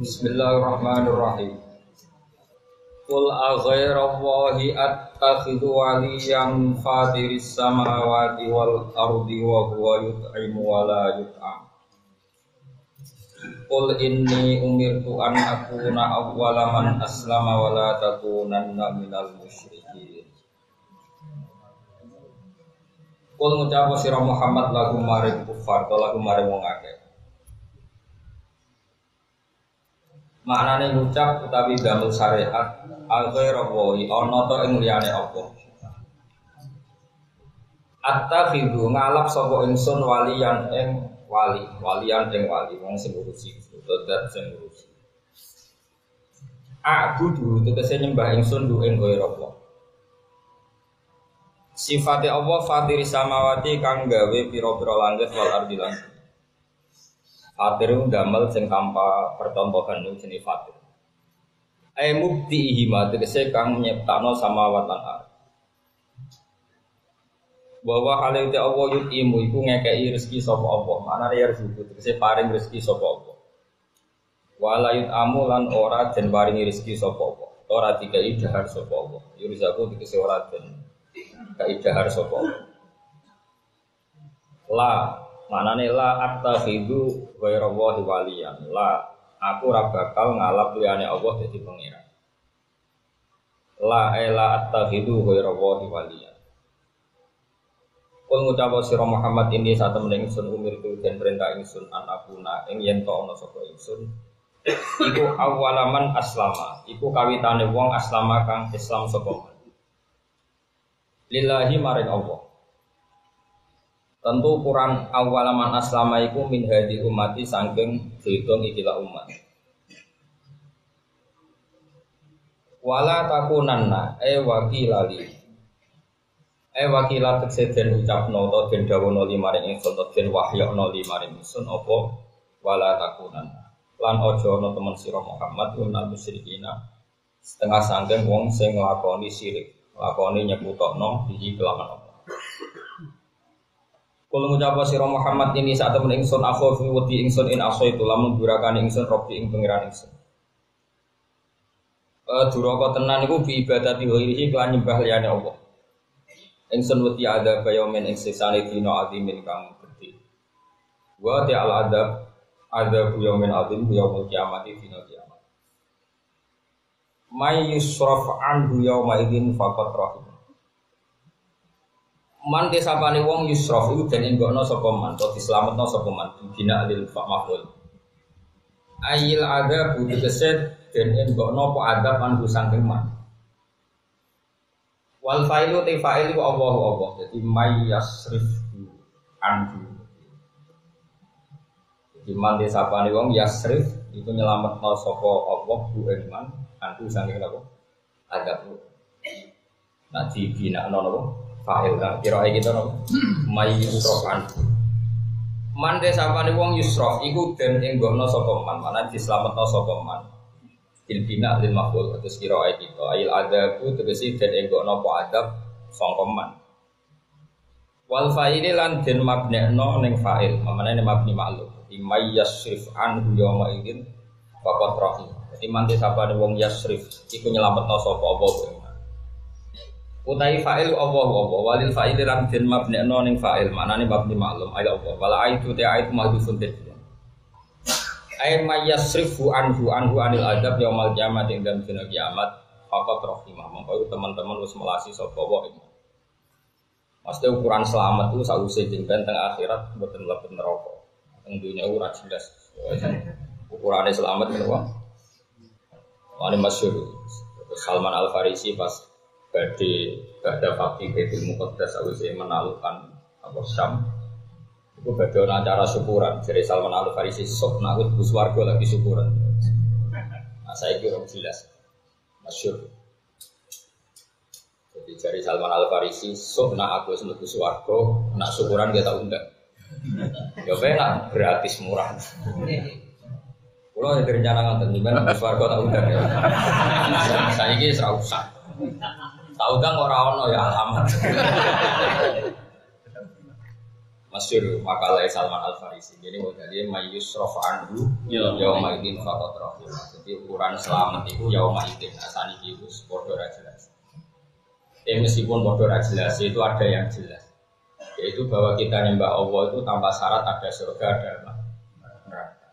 Bismillahirrahmanirrahim. Qul aghairallahi attakhidhu waliyan fatiris samawati wal ardi wa huwa yut'imu wa la yut'am. Qul inni umirtu an akuna awwala man aslama wa la takunanna minal musyrikin. Qul ngucap sira Muhammad lagu maring kufar atau lagu maring wong akeh. Maknane ngucap utawi damel syariat al-ghairallahi ana ta ing liyane apa. Attakhidhu ngalap sapa ingsun waliyan ing waliyan ing wali wong sing ngurusi dadi sing ngurusi. A'budu tegese nyembah ingsun du ing ghairallah. Sifate Allah fatiri samawati kang gawe pira-pira langit wal ardi lan fatir ndamel sing tanpa percontohan niku jenenge fatir. Ai mubdihi ma tegese kang nyiptakno samawat lan ardh. Bahwa hale te Allah yutimu iku ngekeki rezeki sapa Allah. Manane ya rezeki tegese paring rezeki sapa Allah. Wala yutamu lan ora den paringi rezeki sapa Allah. Ora dikai dahar sapa Allah. Yurizaku tegese ora den kai dahar sapa Allah. La manane la attakhidhu ghairallahi waliyan. La aku ora bakal ngalap liyane Allah dadi pangeran. La attakhidhu ghairallahi waliyan. Kul ngucap sira Muhammad ini saat temen ingsun umir tu den perintah ingsun anakuna ing yen to ana sapa ingsun iku awalaman aslama iku kawitane wong aslama kang Islam sapa lillahi maring Allah. Tentu ukuran awalaman aslama iku min hadi umati saking diitung ikilah umat. Wala takunanna wakilali wakilat teksen ucapno to den dawono limaring ingsun to den wahyakno limaring ingsun apa wala takunanna lan aja ana temen sira Muhammad unal musyrikina setengah saking wong sing nglakoni syirik lakoni nyebutokno iki kelawan apa. Kula ngucap sira Muhammad ini saat temen ingsun akhofi wedi ingsun in asaitu lamun durakane ingsun robbi ing pangeran ingsun. Duraka tenan iku bi ibadati ghairihi lan nyembah liyane Allah. Ingsun wedi ada bayomen ing sesane dina azimin kang gedhe. Wa ta'al adab yaumin azim yaumul kiamati dina kiamat. May yusraf anhu yauma idzin faqat rahim. Man desapane wong yusraf iku den enggokno sapa man, to dislametno sapa man dina lil maf'ul. Ayil adab tegese den enggokno apa adab anhu saking man. Wal fa'ilu te fa'il ku Allah. Jadi may yasrifu anhu. Jadi man desapane wong yasrif itu nyelametno sapa Allah bu iman anhu saking napa? Adab. Nah dibinakno napa? Fa'il kan kirae kita napa? May yusraf anhu. Man desapane wong yusraf iku den enggokno sapa man, mana dislametno sapa man. Ilbina lil maqbul terus kira kita ayil adabu tegese den enggokno apa adab sangka man wal fa'ili lan den mabnekno ning fa'il mamane mabni ma'lum imay yasrif an yauma idzin faqat rahim dadi mante sapane wong yasrif iku nyelametno sapa apa utai fa'il Allah walil fa'ili lan den mabnekno ning fa'il manane mabni ma'lum ayil Allah wala aitu ta aitu mahdhufun ay mayasrifu anhu anil adab yaumul kiamat ing dalem dina kiamat faqat rahimah mongko teman-teman wis melasi sapa wae. Maksudnya ukuran selamat itu sausé jengben teng akhirat mboten mlebu neraka. Teng dunya ora jelas. Ukurane selamat menapa? Wani masyhur Salman Al Farisi pas badhe fakih Baitul Muqaddas sausé menaklukkan apa Syam. Iku badhe ana acara syukuran jare Salman Al Farisi sok nak mlebu swarga lagi syukuran. Nah saiki ora jelas. Masyhur. Jadi jare Salman Al Farisi sok nak aku mlebu swarga, nak syukuran kita undang. Ya enak gratis murah. Kulo direncana ngoten nimen mlebu swarga tak undang ya. Saiki wis ora usah. Tak undang ora ono ya alamat. Masyhur makalah Salman Al Farisi. Jadi modalnya mayus rofaanhu yauma idin faqat rahim. Jadi ukuran selamat itu yauma idin asani itu podo ra jelas. Meskipun podo ra jelas itu ada yang jelas. Yaitu bahwa kita nyembah Allah itu tanpa syarat ada surga ada neraka.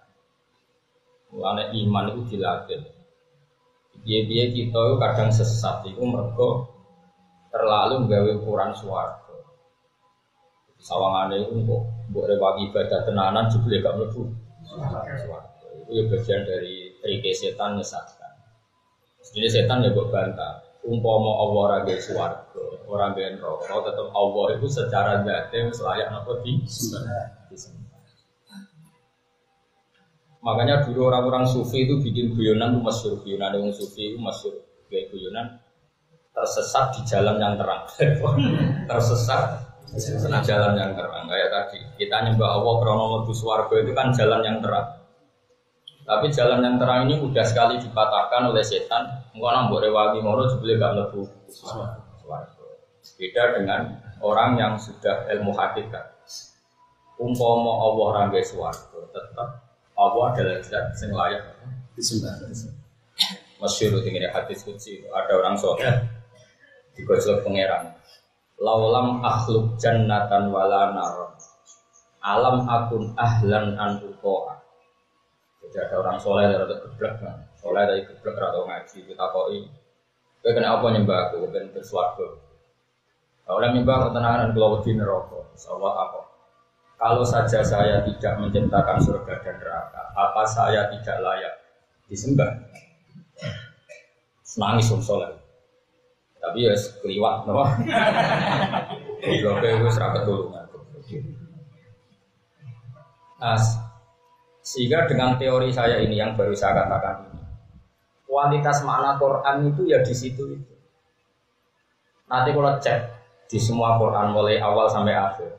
Mulane iman itu dilatih. Biaya kita itu kadang sesat itu mergo terlalu menggawe ukuran swarga. Sawangane itu kok mbok rewangi ibadah tenanan jebule gak mlebu swarga. Itu ya bagian dari trike setan nyesatkan. Jadi setan ya mbok bantah. Umpama Allah ora gawe swarga, ora gawe neraka, tetep Allah itu secara zate wis layak napa disembah. Makanya dulu orang-orang sufi itu bikin guyonan itu masyhur, guyonan orang sufi itu masyhur, kayak guyonan tersesat di jalan yang terang. Tersesat di jalan yang terang. Kayak tadi kita nyembah Allah krana mlebu swarga itu kan jalan yang terang. Tapi jalan yang terang ini mudah sekali dipatahkan oleh setan. Engko nang mbok rewangi ngono jebule gak mlebu swarga. Beda dengan orang yang sudah ilmu hakikat. Umpama Allah ora gawe swarga, tetap Allah adalah zat yang layak disembah. Masyhur dengan hadis qudsi ada orang soleh digosok pangeran. Laulam akhluk jannatan wala nar. Alam akun ahlan an utoa. Jadi ada orang soleh dari geblek kan. Soleh dari geblek atau ngaji kita koi. Kowe kena apa nyembah aku ben berswarga. Orang nyembah ketenangan kalau di neraka. Insyaallah apa? Kalau saja saya tidak menciptakan surga dan neraka, apa saya tidak layak disembah? Nangis soleh. Tapi ya keliwat, no? Oke, gue serapat dulu. Nah, sehingga dengan teori saya ini yang baru saya katakan ini, kualitas makna Quran itu ya di situ itu. Nanti kalau cek di semua Quran mulai awal sampai akhir.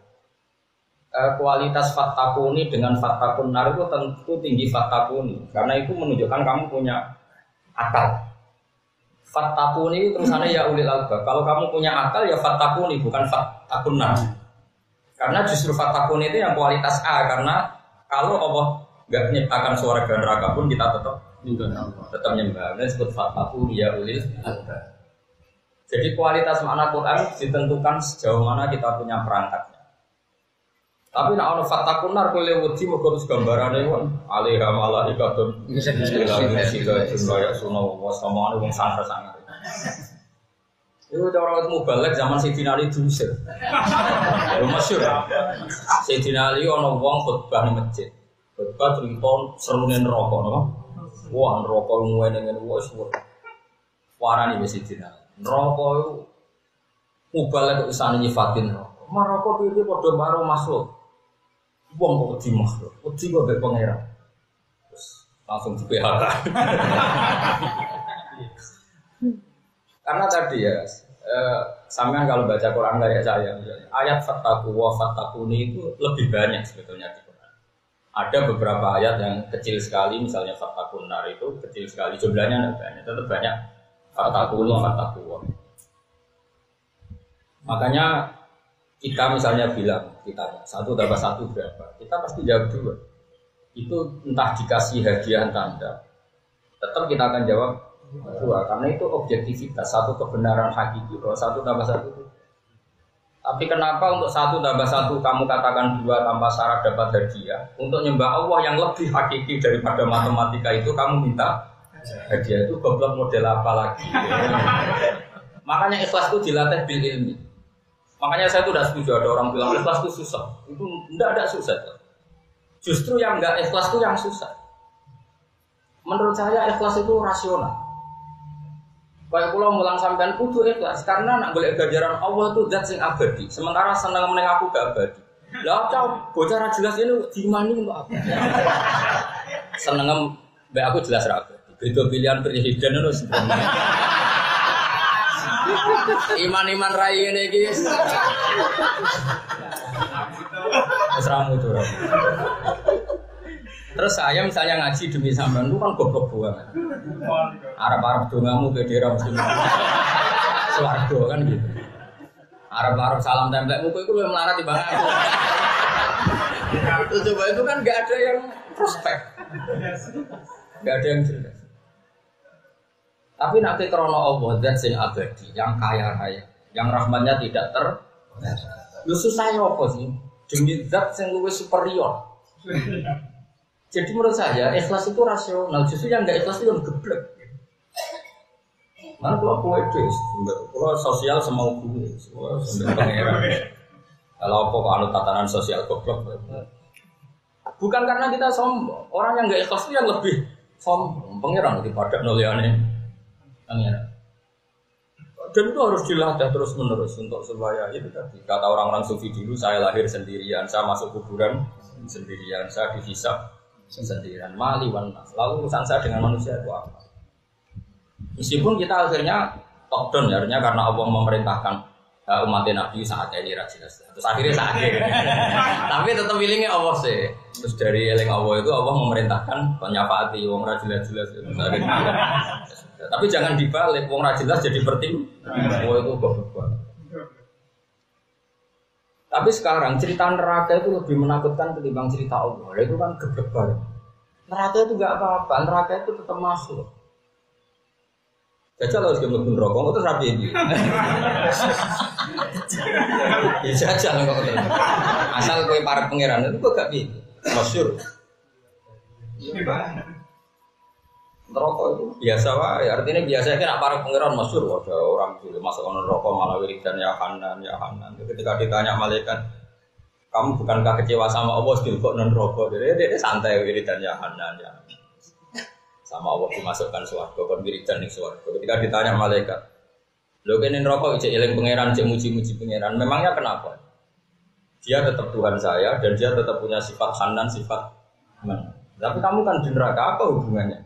Kualitas fattakuni dengan fattakun nar itu tentu tinggi fattakuni karena itu menunjukkan kamu punya akal. Fattakuni terusannya ya ulil albab. Kalau kamu punya akal ya fattakuni bukan fattakun nar. Karena justru fattakuni itu yang kualitas A karena kalau Allah nggak menciptakan swarga neraka pun kita tetap nyembah. Ini disebut fattakuni ya ulil albab. Jadi kualitas makna Quran ditentukan sejauh mana kita punya perangkatnya. Tapi nak ono fatakun nar kowe wedi mergo terus gambarane wong alaiha malaikatun sila jumlah sunnah wa samane wong sangar-sangar. Itu cara mubalek zaman Sayyidina Ali diusir. Yo masyhur. Sayyidina Ali ono wong khutbah di masjid. Khutbah cerita serune neraka napa? Wah neraka ngene-ngene wis warani wis Sayyidina. Neraka iku mubalek usane nyifatin neraka. Neraka piye padha karo makhluk. Wong kok wedi makhluk, wedi kok mbek pangeran. Terus langsung di PHK. Karena tadi ya, sampean kalau baca Quran kayak saya misalnya, ayat fattaku wa fattakuni itu lebih banyak sebetulnya di Quran. Ada beberapa ayat yang kecil sekali, misalnya fattakun nar itu kecil sekali, jumlahnya tidak banyak, tetap banyak fattakuni, fattaku. Makanya kita misalnya bilang, kita 1 tambah 1 berapa? Kita pasti jawab 2. Itu entah dikasih hadiah entah enggak. Tetap kita akan jawab 2. Karena itu objektivitas, satu kebenaran hakiki. Kalau 1 tambah 1 itu. Tapi kenapa untuk 1 tambah 1 kamu katakan 2 tanpa syarat dapat hadiah? Untuk nyembah Allah yang lebih hakiki daripada matematika itu kamu minta hadiah. Itu goblok model apa lagi? Makanya ikhlas itu dilatih bil ilmi. Makanya saya tuh tidak setuju ada orang bilang ikhlas itu susah. Itu tidak susah. Justru yang enggak ikhlas itu yang susah. Menurut saya ikhlas itu rasional. Kayak pulau mulang sampean kudu ikhlas karena nak golek ganjaran Allah itu zat sing abadi. Sementara seneng meneng aku gak abadi. Lah cau bocah ra jelas ini dimani untuk apa? Seneng mbek aku jelas ra abadi. Beda pilihan presiden itu sebenarnya. Iman-iman rai ini guys. Seramu tuh. Terus saya misalnya ngaji demi sampean itu kan goblok banget. Arab-arab dongamu ke daerah muslim. Swarga kan gitu. Arab-arab salam template muka itu melarat di bang aku. Itu coba itu kan nggak ada yang prospek, nggak ada yang jelas. Tapi nanti krono Allah dan sing abadi, yang kaya raya, yang rahmatnya tidak lu susah ya apa sih? Demi zat yang lebih superior. Jadi menurut saya ikhlas itu rasional, justru yang nggak ikhlas itu yang geblek. Mana kalau poetis, kalau sosial semau gue, semua pangeran. Kalau apa anut tatanan sosial goblok. Bukan karena kita sombong, orang yang nggak ikhlas itu yang lebih sombong. Pangeran daripada nuliane pangeran. Dan itu harus dilatih terus menerus untuk supaya itu tadi kata orang-orang sufi dulu, saya lahir sendirian, saya masuk kuburan sendirian, saya dihisab sendirian, mali wan nas. Lalu urusan saya dengan manusia itu apa? Meskipun kita akhirnya top down ya, artinya karena Allah memerintahkan umat Nabi saat ini jelas. Terus akhirnya sakit. Tapi tetap willingnya Allah sih. Terus dari eling Allah itu Allah memerintahkan penyafaati wong ra jelas-jelas. Tapi jangan dibalik wong ra jelas jadi bertim. Oh itu goblok banget. Tapi sekarang cerita neraka itu lebih menakutkan ketimbang cerita Allah. Itu kan geblek banget. Neraka itu enggak apa-apa, neraka itu tetap masuk. Jajal harus mlebu neraka itu rapi iki. Ya jajal kok. Asal kowe para pangeran itu kok gak piye. Masyhur. Neraka itu biasa wae, artinya biasa kan para pangeran masyhur ada orang dulu masuk neraka malah wiridan ya Hanan ya Hanan. Ketika ditanya malaikat, kamu bukankah kecewa sama Allah kok neraka? Jadi dia santai wiridan ya Hanan ya. Sama Allah dimasukkan suarga, kon wiridan ning suarga. Ketika ditanya malaikat, lho kene neraka cek eling pangeran, cek muji-muji pangeran. Memangnya kenapa? Dia tetap Tuhan saya dan dia tetap punya sifat Hanan, sifat Man. Tapi kamu kan di neraka, apa hubungannya?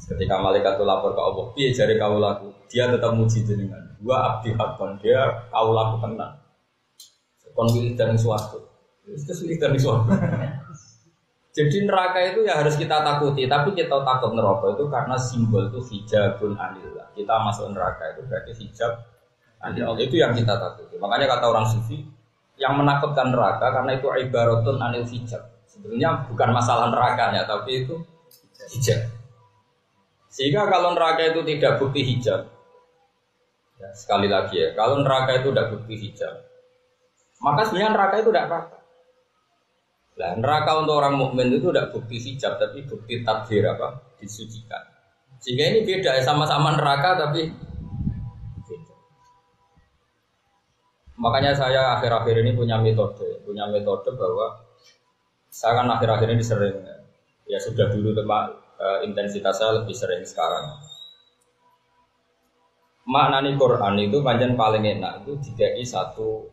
Ketika malaikat itu lapor ke Allah, piye jare kau laku? Dia tetap muji jenengan. Dua abdi hakon, dia kau laku tenang. Kon wiridan ning suarga. Terus wiridan ning suarga. Jadi neraka itu ya harus kita takuti, tapi kita takut neraka itu karena simbol itu hijabun anillah. Kita masuk neraka itu berarti hijab anillah. Itu yang kita takuti. Makanya kata orang sufi, yang menakutkan neraka karena itu ibaratun anil hijab. Sebenarnya bukan masalah nerakanya, tapi itu hijab. Sehingga kalau neraka itu tidak bukti hijab, ya, sekali lagi ya, kalau neraka itu tidak bukti hijab, maka sebenarnya neraka itu tidak apa-apa. Nah, neraka untuk orang mukmin itu tidak bukti hijab, tapi bukti takdir apa? Disucikan. Sehingga ini beda, sama-sama neraka tapi beda. Makanya saya akhir-akhir ini punya metode bahwa saya kan akhir-akhir ini sering, ya sudah dulu tempat intensitas saya lebih sering sekarang. Maknani Quran itu panjang paling enak itu dikai satu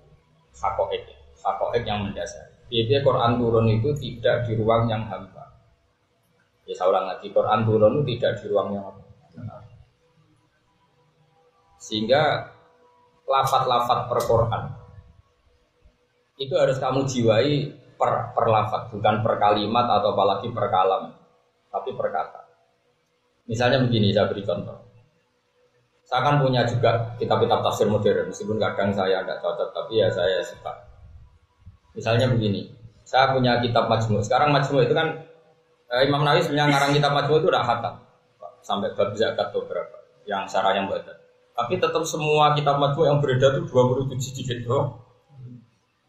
hakoek yang mendasar. Jadi Quran turun itu tidak di ruang yang hampa. Ya saya ulang lagi, Quran turun itu tidak di ruang yang hampa. Sehingga lafat-lafat per Quran itu harus kamu jiwai per lafat, bukan per kalimat atau apalagi per kalam, tapi per kata. Misalnya begini, saya beri contoh. Saya kan punya juga kitab-kitab tafsir modern, meskipun kadang saya tidak cocok, tapi ya saya suka. Misalnya begini, saya punya kitab Majmu'. Sekarang Majmu' itu kan Imam Nawawi sebenarnya ngarang kitab Majmu' itu udah khatam sampai bab zakat beberapa yang syarah yang badan. Tapi tetap semua kitab Majmu' yang beredar itu 27 jilid doang.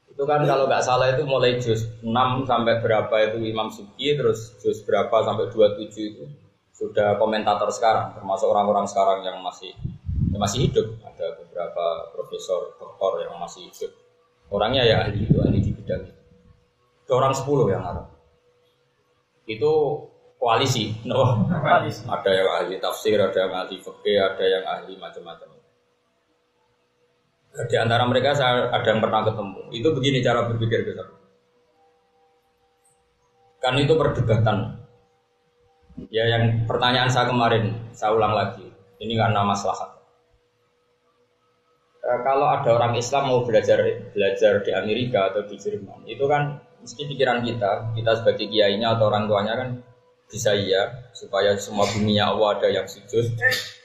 Itu kan kalau nggak salah itu mulai juz 6 sampai berapa itu Imam Subki, terus juz berapa sampai 27 itu sudah komentator sekarang, termasuk orang-orang sekarang yang masih hidup. Ada beberapa profesor, doktor yang masih hidup. Orangnya ya ahli di bidang itu. Ada orang 10 yang ada. Itu koalisi. No. Ada yang ahli tafsir, ada yang ahli fikih, ada yang ahli macam-macam. Di antara mereka saya ada yang pernah ketemu. Itu begini cara berpikir kita. Kan itu perdebatan. Ya yang pertanyaan saya kemarin, saya ulang lagi. Ini karena maslahat. Kalau ada orang Islam mau belajar di Amerika atau di Jerman, itu kan mesti pikiran kita sebagai kiainya atau orang tuanya kan bisa iya supaya semua dunia Allah ada yang sujud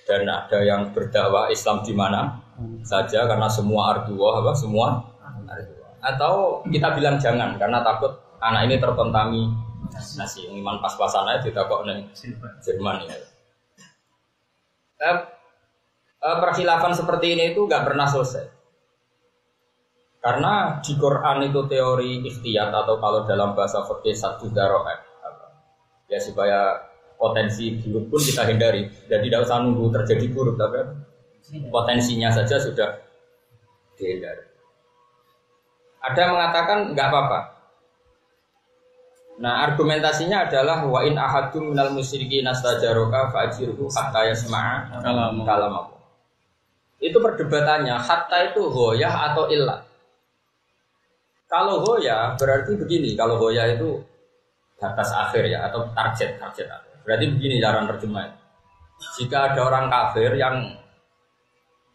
dan ada yang berdakwah Islam di mana saja karena semua semua Atau kita bilang jangan karena takut anak ini terkontaminasi. Iman pas-pasan aja tidak kok neng Jerman ya. Perkhilafan seperti ini itu nggak pernah selesai. Karena di Quran itu teori ikhtiyat atau kalau dalam bahasa fikih satu daroat, ya supaya potensi buruk pun kita hindari. Jadi tidak usah nunggu terjadi buruk, tapi potensinya saja sudah dihindari. Ada yang mengatakan nggak apa-apa. Nah argumentasinya adalah wa in ahadum minal musyrikin nastajaroka fa'ajirhu hatta yasma'a kalamahu. Itu perdebatannya hatta itu ghoyah atau illah. Kalau ghoyah berarti begini, kalau ghoyah itu batas akhir ya atau target akhir. Berarti begini cara terjemahnya. Jika ada orang kafir yang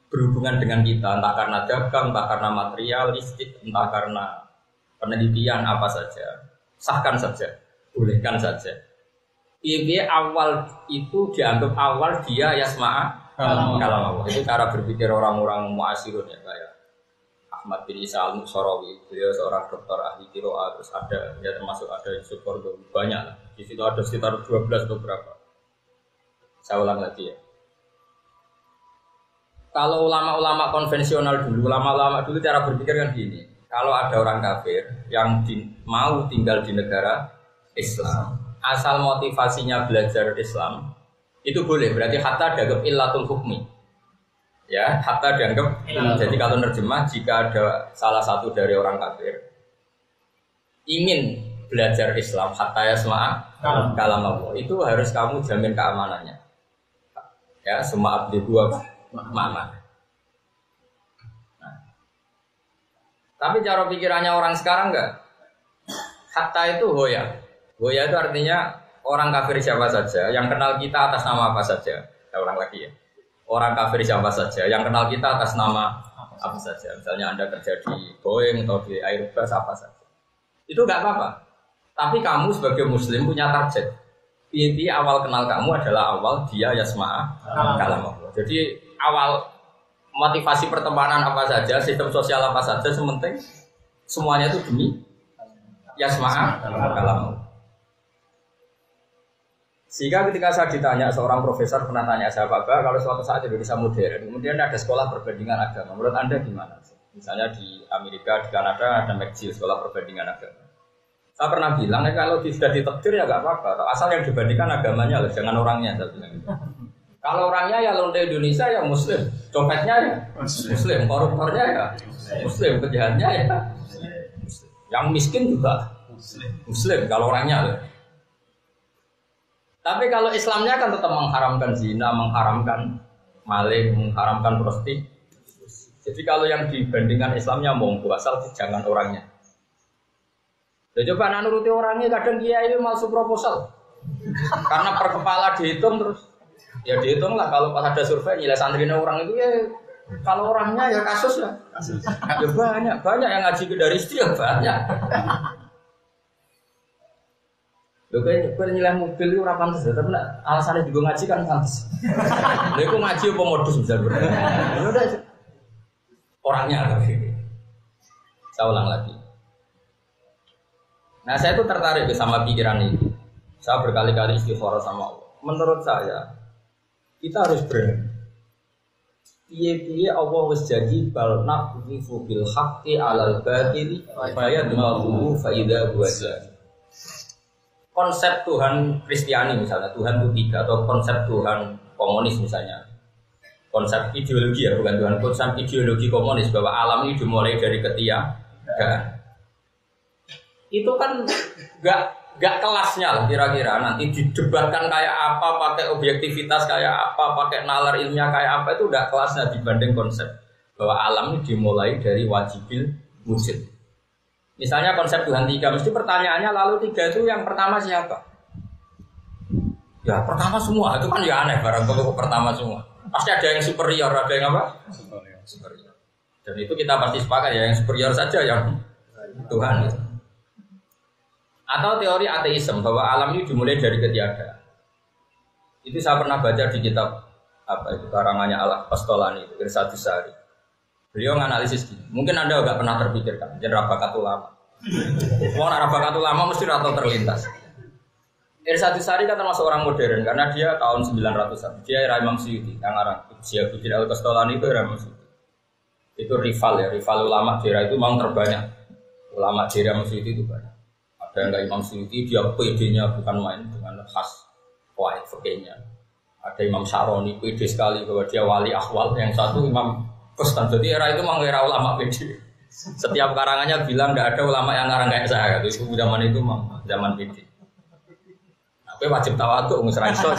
berhubungan dengan kita, entah karena dagang, entah karena materialistik, entah karena penelitian apa saja, sahkan saja, bolehkan saja. Ini awal itu dianggap awal dia yasma'a kalau itu cara berpikir orang-orang mu'asirun ya kayak Ahmad bin Isa al-Muqsarawi, beliau seorang dokter ahli qiraat, terus ada ya termasuk ada Yusuf Qaradawi, banyak lah. Di situ ada sekitar 12 atau berapa. Saya ulang lagi ya. Kalau ulama-ulama konvensional dulu, ulama-ulama dulu cara berpikir kan gini. Kalau ada orang kafir yang mau tinggal di negara Islam, asal motivasinya belajar Islam, itu boleh. Berarti hatta dianggap illatul hukmi. Ya, hatta dianggap. Jadi kalau nerjemah, jika ada salah satu dari orang kafir ingin belajar Islam, hatta yasma'a kalam, itu harus kamu jamin keamanannya. Ya, semua abdi dua mana. Nah. Tapi cara pikirannya orang sekarang enggak. Hatta itu hoya. Hoya itu artinya orang kafir siapa saja yang kenal kita atas nama apa saja. Saya ulang lagi ya. Orang kafir siapa saja yang kenal kita atas nama apa saja. Misalnya Anda kerja di Boeing atau di Airbus apa saja. Itu enggak apa-apa. Tapi kamu sebagai muslim punya target. Inti awal kenal kamu adalah awal dia yasma'a kalam. Jadi awal motivasi pertemanan apa saja, sistem sosial apa saja, sementing semuanya itu demi yasma'a kalam. Sehingga ketika saya ditanya, seorang profesor pernah tanya saya, Pak, kalau suatu saat Indonesia modern, kemudian ada sekolah perbandingan agama, menurut Anda gimana? Misalnya di Amerika, di Kanada ada McGill, sekolah perbandingan agama. Saya pernah bilang, kalau sudah ditakdir ya nggak apa-apa, asal yang dibandingkan agamanya, jangan orangnya. Saya bilang. Kalau orangnya ya lonte Indonesia ya muslim, copetnya ya muslim, koruptornya ya muslim, penjahatnya ya muslim. Yang miskin juga muslim kalau orangnya. Tapi kalau Islamnya kan tetap mengharamkan zina, mengharamkan maling, mengharamkan prostitusi. Jadi kalau yang dibandingkan Islamnya monggo asal jangan orangnya. Ya coba nuruti orangnya, kadang kiai ini masuk proposal karena per kepala dihitung terus. Ya dihitung lah kalau pas ada survei nilai santrinya orang itu ya kalau orangnya ya kasus lah. Ya banyak yang ngaji dari istri ya banyak. Lho kan nilai mobil itu ora pantes, tapi alasannya juga ngaji kan pantes. Lha iku ngaji apa modus bisa berarti. Ya udah orangnya tapi. Saya ulang lagi. Nah, saya itu tertarik sama pikiran itu. Saya berkali-kali istikharah sama Allah. Menurut saya kita harus berani. Piye-piye Allah wis janji bal naqdhifu bil haqqi 'alal batili fa yadmaghu fa idza huwa zahir. Konsep Tuhan Kristiani misalnya, Tuhan itu tiga, atau konsep Tuhan komunis misalnya. Konsep ideologi ya, bukan Tuhan, konsep ideologi komunis bahwa alam ini dimulai dari ketiadaan. Itu kan gak kelasnya lah kira-kira nanti didebatkan kayak apa, pakai objektivitas kayak apa, pakai nalar ilmiah kayak apa, itu gak kelasnya dibanding konsep bahwa alam ini dimulai dari wajibil wujud. Misalnya konsep Tuhan tiga, mesti pertanyaannya lalu tiga itu yang pertama siapa? Ya pertama semua, itu kan ya aneh barang kalau pertama semua. Pasti ada yang superior, ada yang apa? Superior. Dan itu kita pasti sepakat ya, yang superior saja yang Tuhan itu. Atau teori ateisme bahwa alam ini dimulai dari ketiadaan. Itu saya pernah baca di kitab apa itu karangannya Al-Qastolani, Irsyadus Sari. Beliau menganalisis gini. Mungkin Anda enggak pernah terpikirkan, jenderal bakat ulama. Mau bakat ulama mesti rata terlintas. Irsyad Sari kan termasuk orang modern karena dia tahun 900-an. Dia era Imam Suyuti, yang arah Syiabuddin Al-Qastolani itu era Imam Suyuti. Itu rival ulama daerah itu memang terbanyak. Ulama daerah Imam Suyuti itu banyak. Ada yang enggak Imam Suyuti, dia PD-nya bukan main dengan khas kuat fikihnya. Ada Imam Syaroni, PD sekali bahwa dia wali ahwal. Yang satu Imam Kustan. Jadi era itu memang era ulama PD. Setiap karangannya bilang enggak ada ulama yang ngarang kayak saya. Itu zaman itu memang zaman PD. Wajib tawaduk ngusrai sos.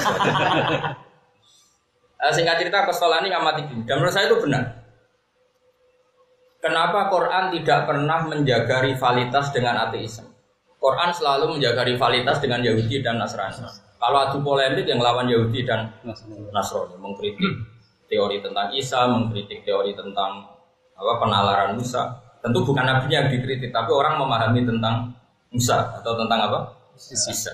Singkat cerita Qastolani ngamati gini. Dan menurut saya itu benar. Kenapa Quran tidak pernah menjaga rivalitas dengan ateisme? Quran selalu menjaga rivalitas dengan Yahudi dan Nasrani. Kalau adu polemik yang lawan Yahudi dan Nasrani, mengkritik teori tentang Isa, mengkritik teori tentang penalaran Musa. Tentu bukan nabinya yang dikritik, tapi orang memahami tentang Musa atau tentang apa? Isa.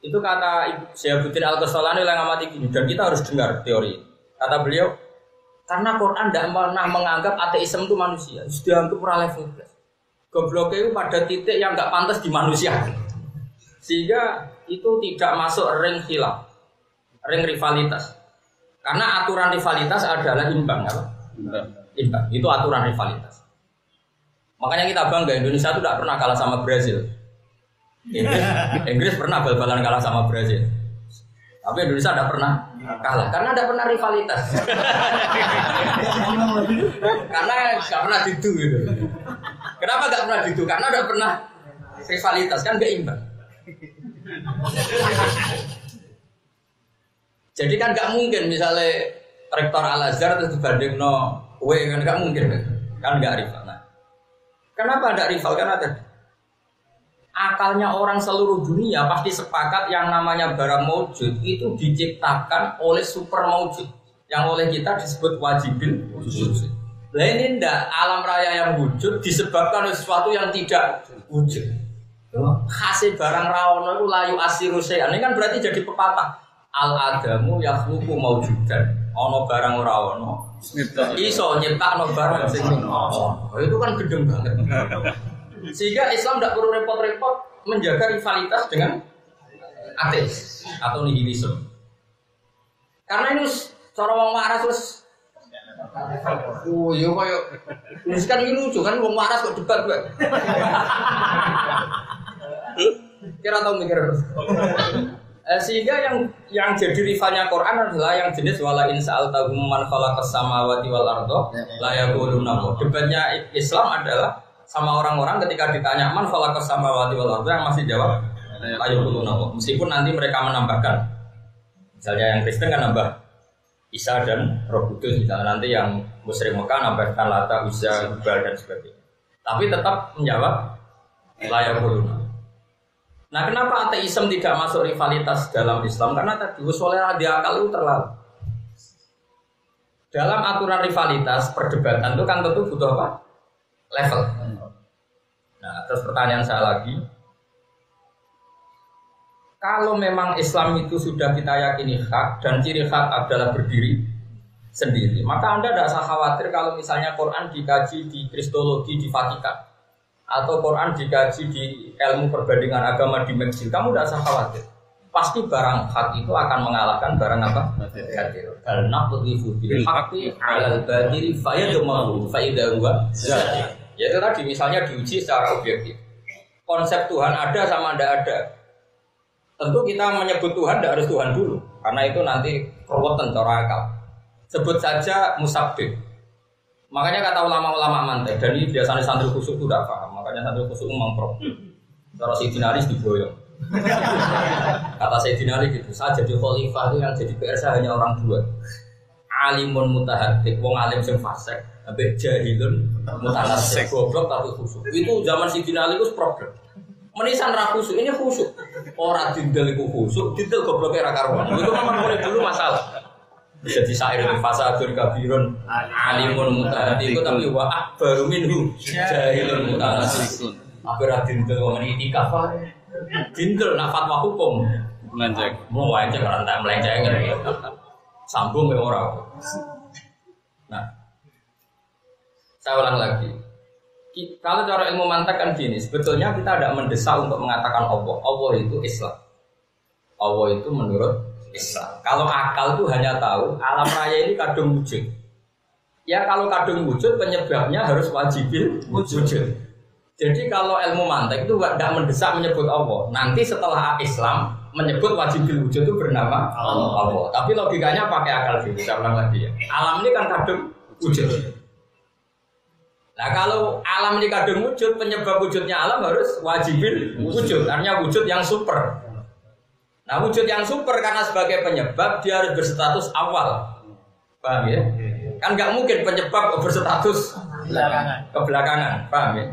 Itu kata Syiabuddin Al-Qastolani yang amati gini, dan kita harus dengar teori. Kata beliau, karena Quran tidak pernah menganggap ateisme itu manusia, sudah untuk level plus. Gobloknya itu pada titik yang nggak pantas di manusia, sehingga itu tidak masuk ring khilaf, ring rivalitas. Karena aturan rivalitas adalah imbang, apa? Imbang. Itu aturan rivalitas. Makanya kita bangga Indonesia itu tidak pernah kalah sama Brazil. Inggris pernah bal-balan kalah sama Brazil, tapi Indonesia tidak pernah kalah karena tidak pernah rivalitas. Karena nggak pernah didu gitu. Kenapa nggak pernah didu? Karena tidak pernah rivalitas, kan nggak imbang. Jadi kan nggak mungkin misalnya rektor Al-Azhar terus dibanding kan nggak mungkin kan nggak rival. Nah, kenapa ada rival? Karena ada akalnya orang seluruh dunia pasti sepakat yang namanya barang maujud itu diciptakan oleh super maujud yang oleh kita disebut wajibin wujud. Lah ini ndak alam raya yang wujud disebabkan oleh sesuatu yang tidak wujud. Hasil barang rawono itu layu asiru sayan. Ini kan berarti jadi pepatah al adamu yakhluqu maujudan. Ono barang ora ono iso nyiptakno barang sing ono. Itu kan gedeng banget. Sehingga Islam tidak perlu repot-repot menjaga rivalitas dengan ateis atau nihilisme. Karena ini cara wong waras terus yo koyo wis kan lucu kan wong waras kok debat kowe. Kira tahu mikir. Sehingga yang jadi rivalnya Quran adalah yang jenis wala in sa'altahum man khalaqas samawati wal arda la yaquluna. Debatnya Islam adalah sama orang-orang ketika ditanya man khalaqas samawati wal arda yang masih jawab la yaquluna. Meskipun nanti mereka menambahkan. Misalnya yang Kristen kan nambah Isa dan Roh Kudus, misalnya nanti yang musyrik Mekah nambahkan Lata, Uzza, Hubal dan sebagainya. Tapi tetap menjawab la yaquluna. Nah, kenapa ateisme tidak masuk rivalitas dalam Islam? Karena tadi usul akal itu terlalu. Dalam aturan rivalitas perdebatan itu kan tentu butuh apa? Level. Nah, terus pertanyaan saya lagi. Kalau memang Islam itu sudah kita yakini hak dan ciri hak adalah berdiri sendiri, maka Anda tidak usah khawatir kalau misalnya Quran dikaji di Kristologi di Vatikan atau Quran dikaji di ilmu perbandingan agama di Mesir, kamu tidak usah khawatir. Pasti barang hak itu akan mengalahkan barang apa? Batil. Al naqdhu bil haqqi 'alal batil fayadmahu fa idza huwa zahir. Yaitu tadi misalnya diuji secara objektif. Konsep Tuhan ada sama tidak ada. Tentu kita menyebut Tuhan tidak harus Tuhan dulu, karena itu nanti keruwetan cara akal. Sebut saja musabbih. Makanya kata ulama-ulama mantek, dan ini biasanya santri khusyuk itu tidak paham. Makanya santri khusyuk memang problem. Kalau Sayyidina Ali diboyong. Kata Sayyidina Ali gitu, saya jadi khalifah itu yang jadi PR saya hanya orang dua. Alimun mutahaddik, wong alim sing fasik, ambek jahilun mutanassik, goblok tapi khusyuk. Itu zaman Sayyidina Ali itu problem. Menisan ra khusyuk, ini khusyuk. Ora dindel iku khusyuk, dindel gobloke ra karuan. Itu memang mulai dulu masalah. Jadi syair fasadun kabirun alimun mutahaddik tapi wa akbaru minhu jahilun mutanassik. Akhirnya dindel wong ini kafah. Dindel nak fatwa hukum melenceng. Mau wae ora entek melenceng ngene. Sambung ya ora. Nah, Saya ulang lagi. Kalau cara ilmu mantek kan gini, sebetulnya kita tidak mendesak untuk mengatakan Allah. Allah itu Islam. Allah itu menurut Islam. Kalau akal itu hanya tahu alam raya ini kadung wujud. Ya kalau kadung wujud penyebabnya harus wajibil wujud. Jadi kalau ilmu mantek itu tidak mendesak menyebut Allah. Nanti setelah Islam menyebut wajibil wujud itu bernama Allah. Tapi logikanya pakai akal dulu. Saya ulang lagi ya. Alam ini kan kadung wujud. Nah kalau alam ini kadung wujud, penyebab wujudnya alam harus wajibil wujud. Artinya wujud yang super. Nah wujud yang super karena sebagai penyebab dia harus berstatus awal. Paham ya? Kan nggak mungkin penyebab berstatus kebelakangan. Paham ya?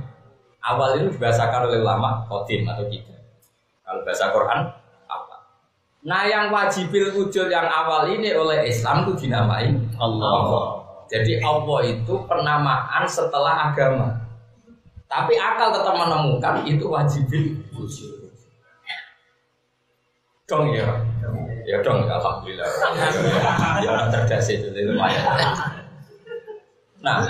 Awal ini dibahasakan oleh ulama qadim atau kita. Kalau bahasa Quran apa? Nah yang wajibil wujud yang awal ini oleh Islam itu dinamai Allah. Jadi Allah itu penamaan setelah agama. Tapi akal tetap menemukan itu wajibil wujud. Dong ya. Ya dong, alhamdulillah. Ya orang cerdas itu lumayan. Nah,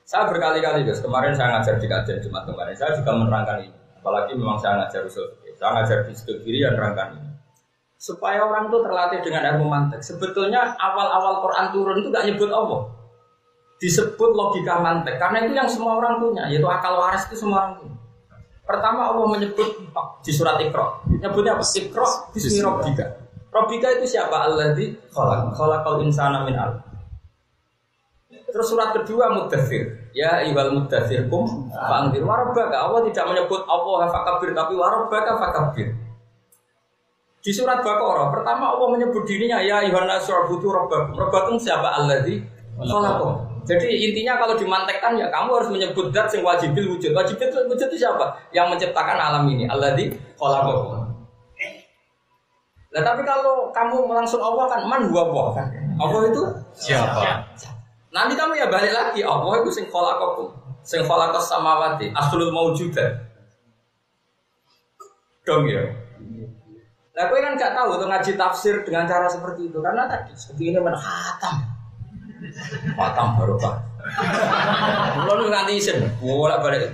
saya berkali-kali guys, kemarin saya ngajar di kajian Jumat kemarin, saya juga menerangkan ini. Apalagi memang saya ngajar usul fikih. Saya ngajar di studi kiri dan menerangkan ini. Supaya orang itu terlatih dengan ilmu mantek. Sebetulnya awal-awal Quran turun itu gak nyebut Allah. Disebut logika mantek. Karena itu yang semua orang punya. Yaitu akal waras itu semua orang punya. Pertama Allah menyebut di surat Iqra. Nyebutnya apa? Iqra bismi rabbika. Rabbika itu siapa? Alladzi khalaqal insana min 'alaq. Terus surat kedua Muddatsir. Ya ayyuhal muddatsir qum fa'anzir wa rabbaka. Allah tidak menyebut Allah fakabir tapi wa rabbaka fakabir. Di surat Baqarah pertama Allah menyebut dirinya ya ayyuhan nasu ubudu rabbakum. Rabbakum siapa? Alladzi khalaqakum. Jadi intinya kalau dimantekkan ya kamu harus menyebut zat yang wajibil wujud. Wajibil wujud itu siapa? Yang menciptakan alam ini. Alladzi khalaqakum. Nah tapi kalau kamu langsung Allah kan man huwa Allah kan. Allah itu siapa? Nanti kamu ya balik lagi Allah itu sing khalaqakum. Sing khalaqas samawati aslul maujudat. Dong ya. Nah, gue kan gak tahu tuh ngaji tafsir dengan cara seperti itu karena tadi seperti ini khatam barokah. Kalau nganti isin, bolak balik.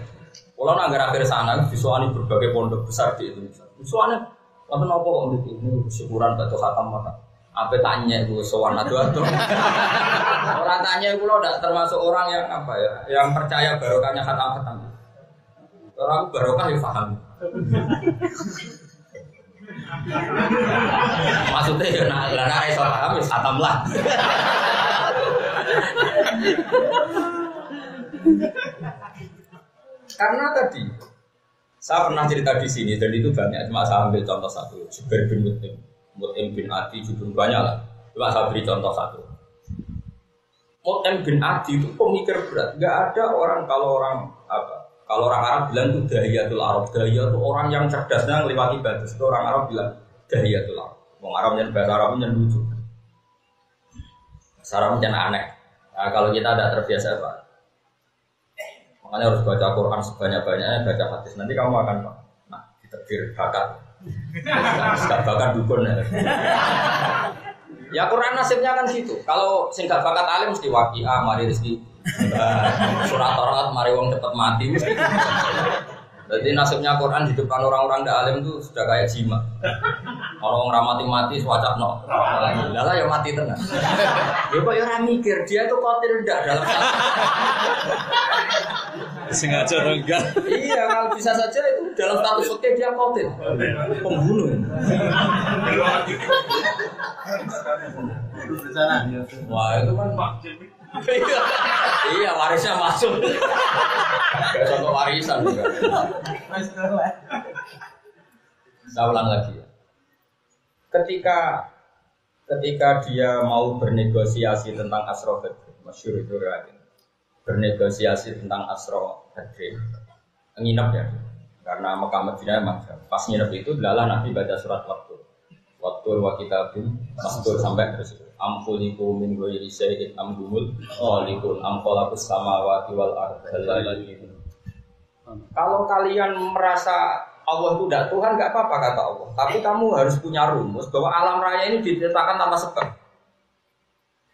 Kalau nanggar akhir sana, visualnya berbagai pondok besar di Indonesia. Visualnya, apa nopo kok ini syukuran batu khatam maka. Apa tanya gue sowan adu-adu. Orang tanya gue lo tidak termasuk orang yang apa ya, yang percaya barokahnya khatam-khatam. Orang barokah ya paham. Maksudnya ya nah iso paham wis khatam lah. Karena tadi saya pernah cerita di sini dan itu banyak, cuma saya ambil contoh satu. Jubair bin Mut'im bin Adi juga banyak lah. Cuma saya beri contoh satu. Mut'im bin Adi itu pemikir berat. Gak ada orang kalau orang Arab bilang itu dahiyatul Arab. Dahiyah itu orang yang cerdasnya melewati batas. Itu orang Arab bilang dahiyatul Arab. Orang Arabnya bahasa Arabnya lucu. Bahasa Arabnya aneh. Nah, kalau kita tidak terbiasa Pak. Makanya harus baca Quran sebanyak-banyaknya, baca hadis. Nanti kamu akan ditegur bakat. Gak bakat dukun ya. Ya Quran nasibnya kan gitu. Kalau sing gak bakat alim mesti waqiah, mari rezeki. Surat Torat mari wong cepet mati mesti. Jadi nasibnya Quran di depan orang-orang ndak alim itu sudah kayak jimat. Orang mati-mati swacapno. Lah ya mati tenan. Ya kok ya ora mikir dia itu qatil ndak dalam satu. Sengaja atau enggak? Iya, kalau bisa saja itu dalam status fikih dia qatil. Pembunuh. Wah, itu kan iya, warisnya masuk. Gak contoh warisan juga. Saya ulang lagi ya. Ketika dia mau bernegosiasi tentang Asra Badr, masyhur itu riwayat. Bernegosiasi tentang Asra Badr. Nginep ya. Karena Mekah Madinah memang pas nginep itu adalah Nabi baca surat Waktu wa kitabim masdur sampai terus amfuliku min ghairi syai'in amdumul qalikun amqalaqus samawati wal ardi. Kalau kalian merasa Allah itu tidak Tuhan enggak apa-apa kata Allah. Tapi kamu harus punya rumus bahwa alam raya ini diciptakan tanpa sebab.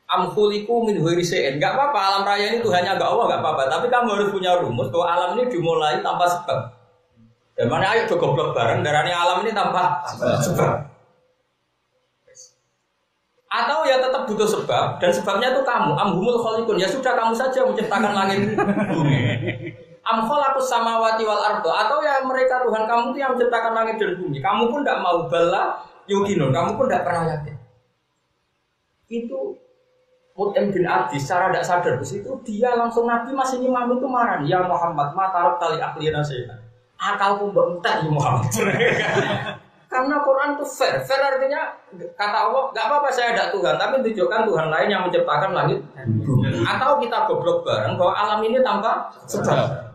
Amkhuliku min ghairi syai'in. Enggak apa-apa alam raya ini Tuhannya enggak Allah enggak apa-apa, tapi kamu harus punya rumus bahwa alam ini dimulai tanpa sebab. Dan mana ayo goblok bareng darani alam ini tanpa sebab. Atau ya tetap butuh sebab dan sebabnya itu kamu. Amhumul khaliqun, ya sudah kamu saja menciptakan langit bumi. Am khalaqus samawati wal ardo, atau ya mereka Tuhan kamu itu yang menciptakan langit dan bumi. Kamu pun tidak mau bala yukinun, kamu pun tidak pernah yakin. Itu Mut'im bin Adi secara tidak sadar di situ dia langsung Nabi masih nyimam itu marah. Ya Muhammad, matarok tali aklina sayyidah. Akalku mbok entek ya Muhammad. Karena Quran itu fair. Fair artinya kata Allah, enggak apa-apa saya ada Tuhan, tapi tunjukkan Tuhan lain yang menciptakan langit. Atau kita goblok bareng bahwa alam ini tanpa sebab.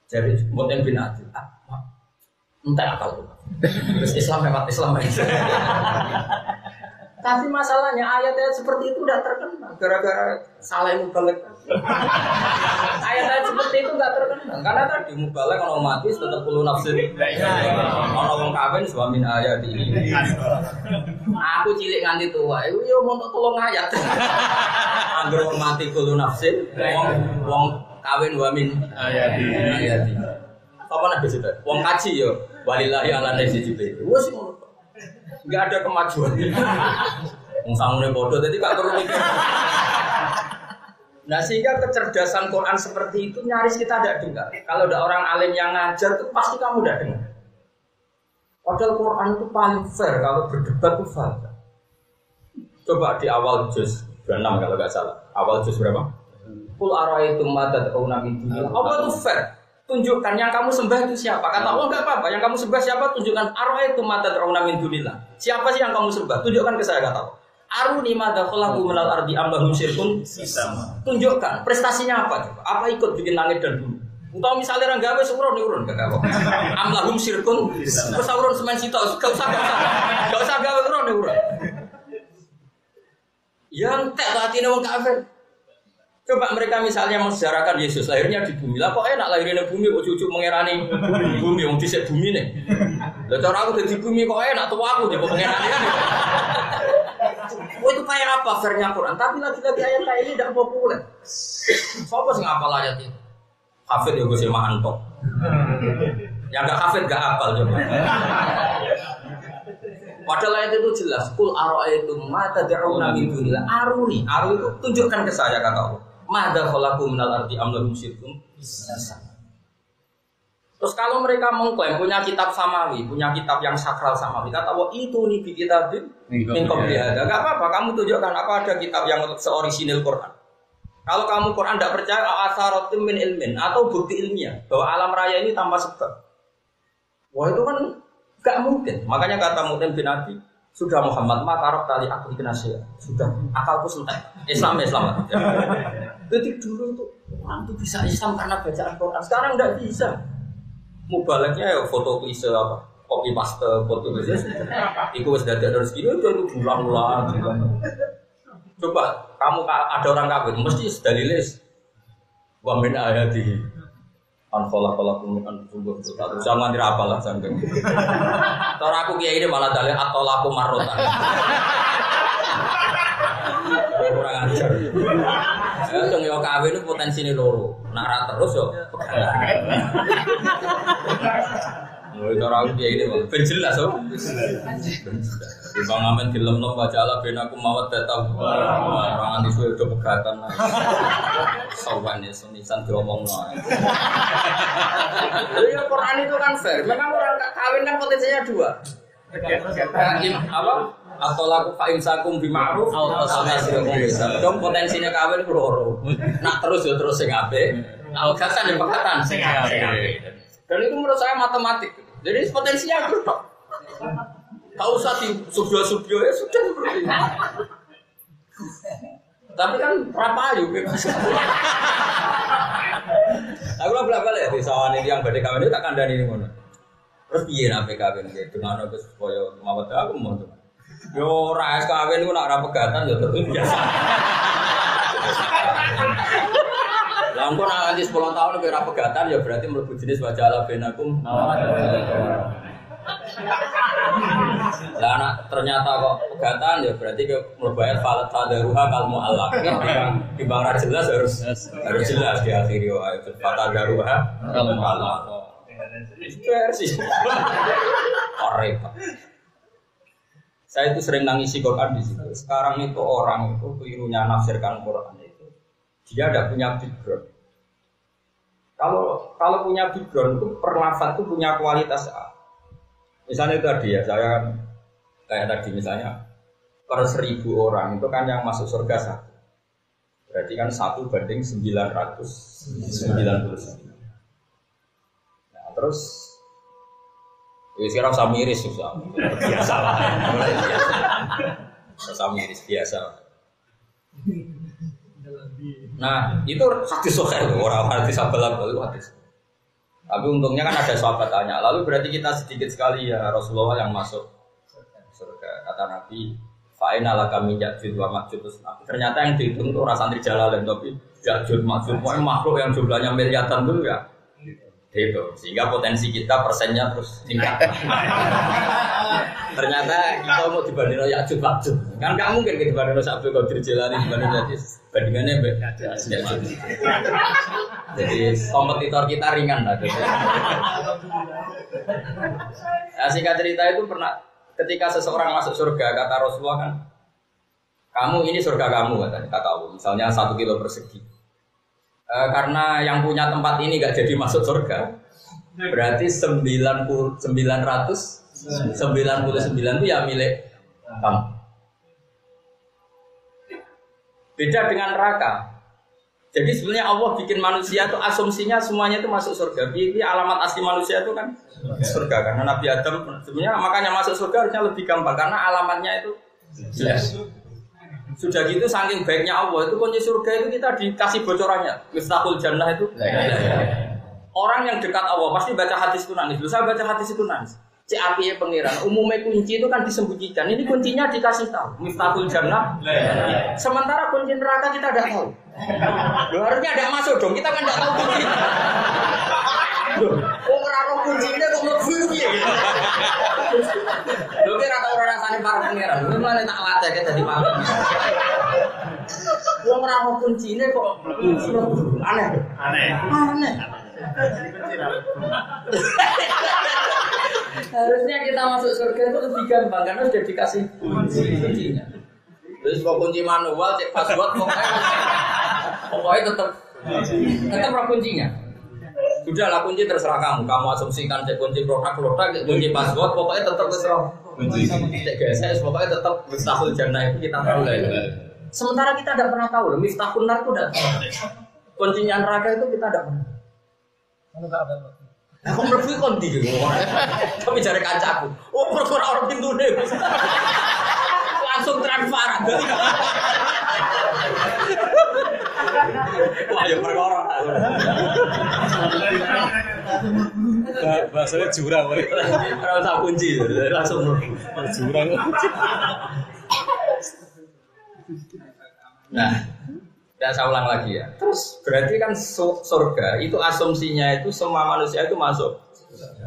Jadi Mut'im bin Adi, entah akalku. Terus Islam hemat Islam. Tapi masalahnya ayat-ayat seperti itu tidak terkenal gara-gara salah mubalek. Ayat-ayat seperti itu tidak terkenal karena tadi mubalek kalau mati tetap perlu nafsin. Kalau orang kawin suamin ayat ini. Aku cilik nganti tua, itu yo mau tolong ayat. Angger wong mati perlu nafsin, wong kawin wamin ayat ini. Apa nak itu? Wong kaji yo walillahi ala nasi jibril. Wes ngono. Enggak ada kemajuan. Wong sangune bodoh tadi gak perlu mikir. Nah sehingga kecerdasan Quran seperti itu nyaris kita tidak dengar. Kalau ada orang alim yang ngajar itu pasti kamu tidak dengar. Padahal Quran itu paling fair kalau berdebat itu fair. Coba di awal juz 26 kalau nggak salah. Awal juz berapa? Qul ara'aytum ma tad'una min dunillah. Apa itu fair? Tunjukkan yang kamu sembah itu siapa. Kata Allah enggak apa-apa. Yang kamu sembah siapa? Tunjukkan ara'aytum ma tad'una min dunillah. Siapa sih yang kamu sembah? Tunjukkan ke saya kata Allah. Aruni madza khalaqu minal ardi am lahum syirkun sama. Tunjukkan prestasinya apa coba? Apa ikut bikin langit dan bumi? Entah misalnya orang gawe urun kata Allah. Am lahum syirkun terus urun semen sitok enggak usah gawe urun. Yang tak hatine wong kafir. Coba mereka misalnya mensejarahkan Yesus lahirnya di bumi. Lah kok enak lahirnya di bumi kok cucu mengerani bumi wong dhisik bumi nih. Lah cara aku di bumi kok enak tuh aku di mengerani kan. Itu kayak apa fairnya Quran? Tapi lagi-lagi ayat kayak ini tidak populer. Siapa sih ngapal ayat ini? Hafid ya Gus Ilmahan tok. Yang enggak hafid enggak hafal coba. Padahal ayat itu jelas. Qul ara'aytum ma tad'una min dunillah. Aruni. Aru itu tunjukkan ke saya kata Allah. Madza khalaqu minal ardi am lahum syirkun sama. Terus kalau mereka mengklaim punya kitab samawi, punya kitab yang sakral samawi, kata Allah itu nih di kitab min qabli hada. Enggak apa-apa, kamu tunjukkan apa ada kitab yang seorisinil Quran. Kalau kamu Quran tidak percaya asaratim min ilmin atau bukti ilmiah bahwa alam raya ini tanpa sebab. Wah itu kan enggak mungkin. Makanya kata Mut'im bin Adi, sudah Muhammad matarok tali aku ikhnasia. Sudah akalku sentek. Islam. Jadi dulu itu orang itu bisa Islam karena bacaan Quran. Sekarang enggak bisa. Mubaleknya ya foto klise apa? Copy paste foto klise. Iku wis dadak terus gini itu ulang-ulang. Coba kamu ada orang kafir mesti dalilis wa min ayati an khalaqalakum min anfusikum jangan dirapal lah sampeyan. Cara aku kiai ini malah dalil atau laku marrotan. Kurang ajar. Ya dong yo kawin itu potensine loro. Nak ra terus yo. Mulai cara aku kiai ini malah ben jelas oh. Di bang amen film nom baca ala ben aku mawat datang. Orang anti suwe do pegatan. Sawan ya senisan diomong wae. Ya Quran itu kan fair. Memang orang kawin kan potensinya dua. Apa? Atau laku fa'imsakum bima'ruf atau nasihakum bisa. Dong potensinya kawin ku loro. Nak terus yo terus sing apik. Algasan yang pegatan sing apik. Dan itu menurut saya matematik. Jadi potensinya aku tok. Tak usah di subyo-subyo ya sudah seperti ini. Tapi kan rapayu bebas. Aku lah balik ya di sawan ini yang badhe kawin itu tak kandhani ngono. Terus piye nape kawin iki dengan aku supaya mawat aku mau to. Yo ora kawin ku nak ora pegatan yo terus biasa. Lah engko nak nanti 10 tahun ora pegatan ya berarti mlebu jenis wajalah benakum. Lah anak ternyata kok pegatan ya berarti ke mlebayat falat tadaruha kal muallaq. Di bawah jelas harus jelas di akhir ayat falat tadaruha kal muallaq. Versi. Repot. Saya itu sering nangisi Quran di situ. Sekarang itu orang itu kelirunya nafsirkan Quran itu. Dia tidak punya background. Kalau punya background itu perlafaz itu punya kualitas A. Misalnya tadi ya, saya kan kayak tadi misalnya per 1000 orang itu kan yang masuk surga 1. Berarti kan 1 banding 999. Nah, terus kira usah miris susah. Biasa lah. Usah miris biasa. Nah, itu hadis sahih loh, orang hadis abal-abal itu hadis. Tapi untungnya kan ada sahabat tanya, lalu berarti kita sedikit sekali ya Rasulullah yang masuk surga. Kata Nabi, fa'ina laka min Ya'jud wa Ma'jud. Ternyata yang dihitung itu orang santri Jalalain, tapi Ya'jud Ma'jud makhluk yang jumlahnya miliaran dulu ya. Itu sehingga potensi kita persennya terus tingkat. Ternyata kita mau dibandingin Ya'jud Ma'jud. Kan nggak mungkin kita dibandingin Abdul Qadir Jilani dibandingin Ya'jud. Bandingannya Ya'jud. Jadi kompetitor kita ringan lah. Nah, singkat cerita itu pernah ketika seseorang masuk surga kata Rasulullah kan, kamu ini surga kamu kata Allah. Misalnya 1 kilo persegi. Karena yang punya tempat ini gak jadi masuk surga, berarti 999 itu ya milik kamu. Beda dengan neraka. Jadi sebenarnya Allah bikin manusia itu asumsinya semuanya itu masuk surga. Ini alamat asli manusia itu kan surga. Karena Nabi Adam sebenarnya makanya masuk surga harusnya lebih gampang karena alamatnya itu jelas. Sudah gitu saking baiknya Allah itu kunci surga itu kita dikasih bocorannya. Miftahul Jannah itu. Orang yang dekat Allah pasti baca hadis itu nangis. Saya baca hadis itu nangis. Apinya pengiran. Umumnya kunci itu kan disembunyikan. Ini kuncinya dikasih tahu. Miftahul Jannah. Sementara kunci neraka kita tidak tahu. Harusnya ada masuk dong. Kita kan tidak tahu kunci. Orang kuncinya kok mlebu piye gitu. Lho kira tau ora rasane para pengiran. Mulane tak latih ke dadi malam. Wong ora ono kuncine kok mlebu. Aneh. Harusnya kita masuk surga itu lebih gampang karena sudah dikasih kuncinya. Terus kok kunci manual cek password pokoknya tetap kuncinya. Sudahlah kunci terserah kamu. Kamu asumsikan cek kunci produk, kunci password pokoknya tetap terserah. Cek GSS pokoknya tetap Miftahul Jannah itu kita tahu lah. Sementara kita tidak pernah tahu. Miftahul Nar itu tidak tahu. Kuncinya neraka itu kita tidak pernah. Nah, kok mlebu kon ndi gitu. Tapi jare kancaku. Oh, perkara orang pintune. Langsung transfer. Wah, ya perkara. Bahasanya jurang. Ora usah kunci, langsung jurang. Nah, dan saya ulang lagi ya. Terus berarti kan surga itu asumsinya itu semua manusia itu masuk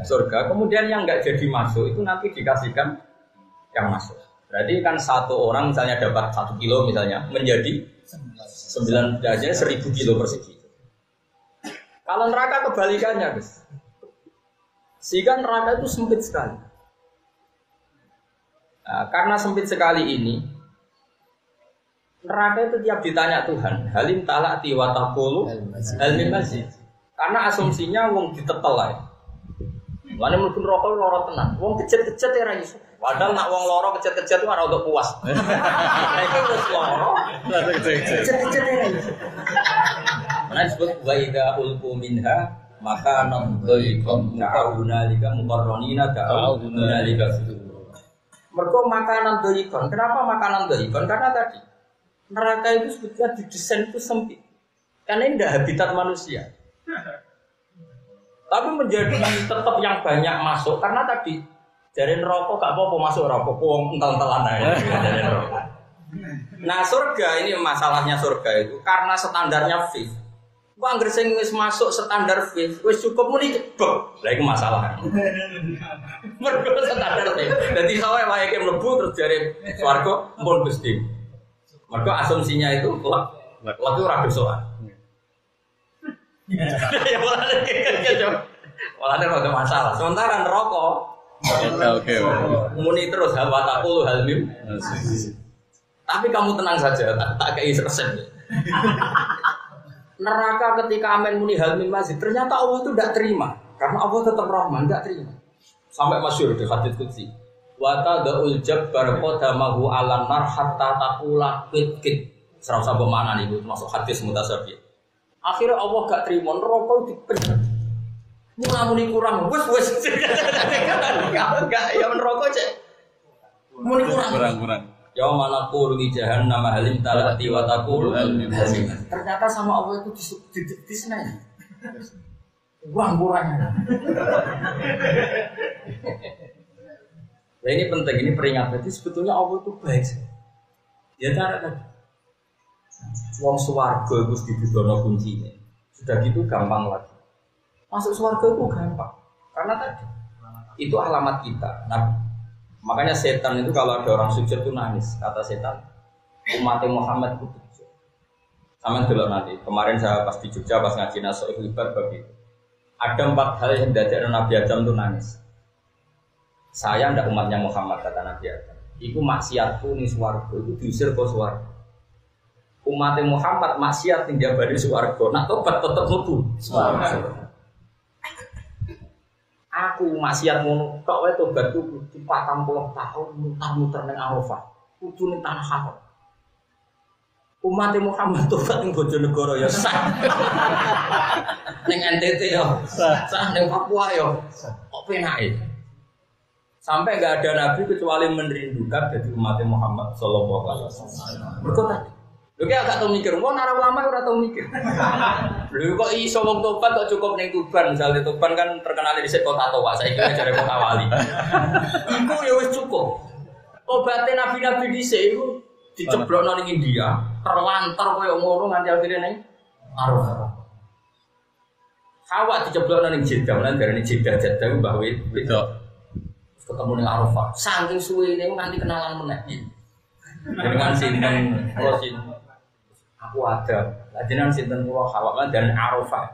surga. Kemudian yang nggak jadi masuk itu nanti dikasihkan yang masuk. Berarti kan satu orang misalnya dapat 1 kilo misalnya menjadi 9 aja 1000 kilo persegi. Kalau neraka kebalikannya, guys. Sehingga neraka itu sempit sekali. Nah, karena sempit sekali ini. Neraka itu tiap ditanya Tuhan, halim talati wa taqulu halmin masjid. Karena asumsinya wong ditetel ae. Mane mlebu neraka lara tenan. Wong kejet-kejet ora iso. Padahal nak wong lara kejet-kejet itu ora untuk puas. Iki wis lara. Kejet-kejet ora iso. Ana disebut wa idza ulqu minha maka nadhiqum ta'awunalika muqarranina ta'awunalika. Mergo makanan doikon. Kenapa makanan doikon? Karena tadi neraka itu sebetulnya didesain itu sempit, karena ini tidak habitat manusia. Tapi menjadi tetap yang banyak masuk karena tadi dari neraka gak apa-apa masuk neraka, wong entel-entelan aja dari neraka. Nah surga ini masalahnya surga itu karena standarnya fix. Kok anggere sing wis masuk standar wis cukup muni jebek. Lah iku masalah. Mergo standar wis. Dadi sawae wae iki mlebu terus jare swarga pun Gusti. Mergo asumsinya itu kelak itu ora dosa. Ya malah ada masalah. Sementara neraka oke. Muni terus hal watakul hal mim. Tapi kamu tenang saja, tak kayak resep. Neraka ketika amen muni hal mim masjid, ternyata Allah itu tidak terima. Karena Allah tetap rahman, tidak terima. Sampai masyhur di hadits qudsi. Wa tadul jabbar qadamahu 'alan nar hatta taqula qit. Serasa bermakna nih, masuk hadis mutasabih. Akhirnya Allah gak terima, neraka dipencet. Muni kurang, wes. Gak ya neraka cek. Muni kurang. Ya mana qul di jahannam halim talati wa taqul ternyata sama Allah itu disenai. Kurangnya. Nah ini penting, ini peringatan. Jadi sebetulnya Allah itu baik. Ya cara tadi. Wong swarga itu dibudono kuncinya. Sudah gitu gampang lagi. Masuk swarga itu gampang. Karena tadi itu alamat kita. Nah, makanya setan itu kalau ada orang sujud itu nangis, kata setan. Umat Muhammad itu sujud. Sama dulu nanti. Kemarin saya pas di Jogja pas ngaji Nasuh Ibar begitu. Ada 4 hal yang tidak Nabi Adam itu nangis. Saya ndak umatnya Muhammad kata Nabi Adam. Iku maksiatku ning swarga itu diusir ke swarga. Umat Muhammad maksiat ning jabane swarga. Nak tobat tetep mlebu swarga. Aku maksiat ngono tok wae tobatku kudu 40 tahun muter-muter ning Arafah. Kudu ning tanah haram. Umat Muhammad tobat ning Bojonegoro ya sah. Ning NTT ya sah, ning Papua ya. Kok penake? Sampai enggak ada nabi kecuali merindukan jadi umat Muhammad sallallahu alaihi wasallam. Berkata lho ki agak tau mikir, wong ora ulama ora tau mikir. Lho kok iso wong tobat kok cukup ning Tuban, misalnya Tuban kan terkenal di kota Toa, saiki jare kota wali. Iku ya wis cukup. Obate nabi-nabi dhisik iku diceblokno ning India, terlantar koyo ngono nganti akhire ning Arafah. Hawa diceblokno ning Jeddah, lan darane Jeddah Mbah Wedok. Ketemu ning Arafah, saking suwene nganti kenalan meneh. Dengan sinten Rosin aku ada, jenengan sinten kula Hawa dan Arafah.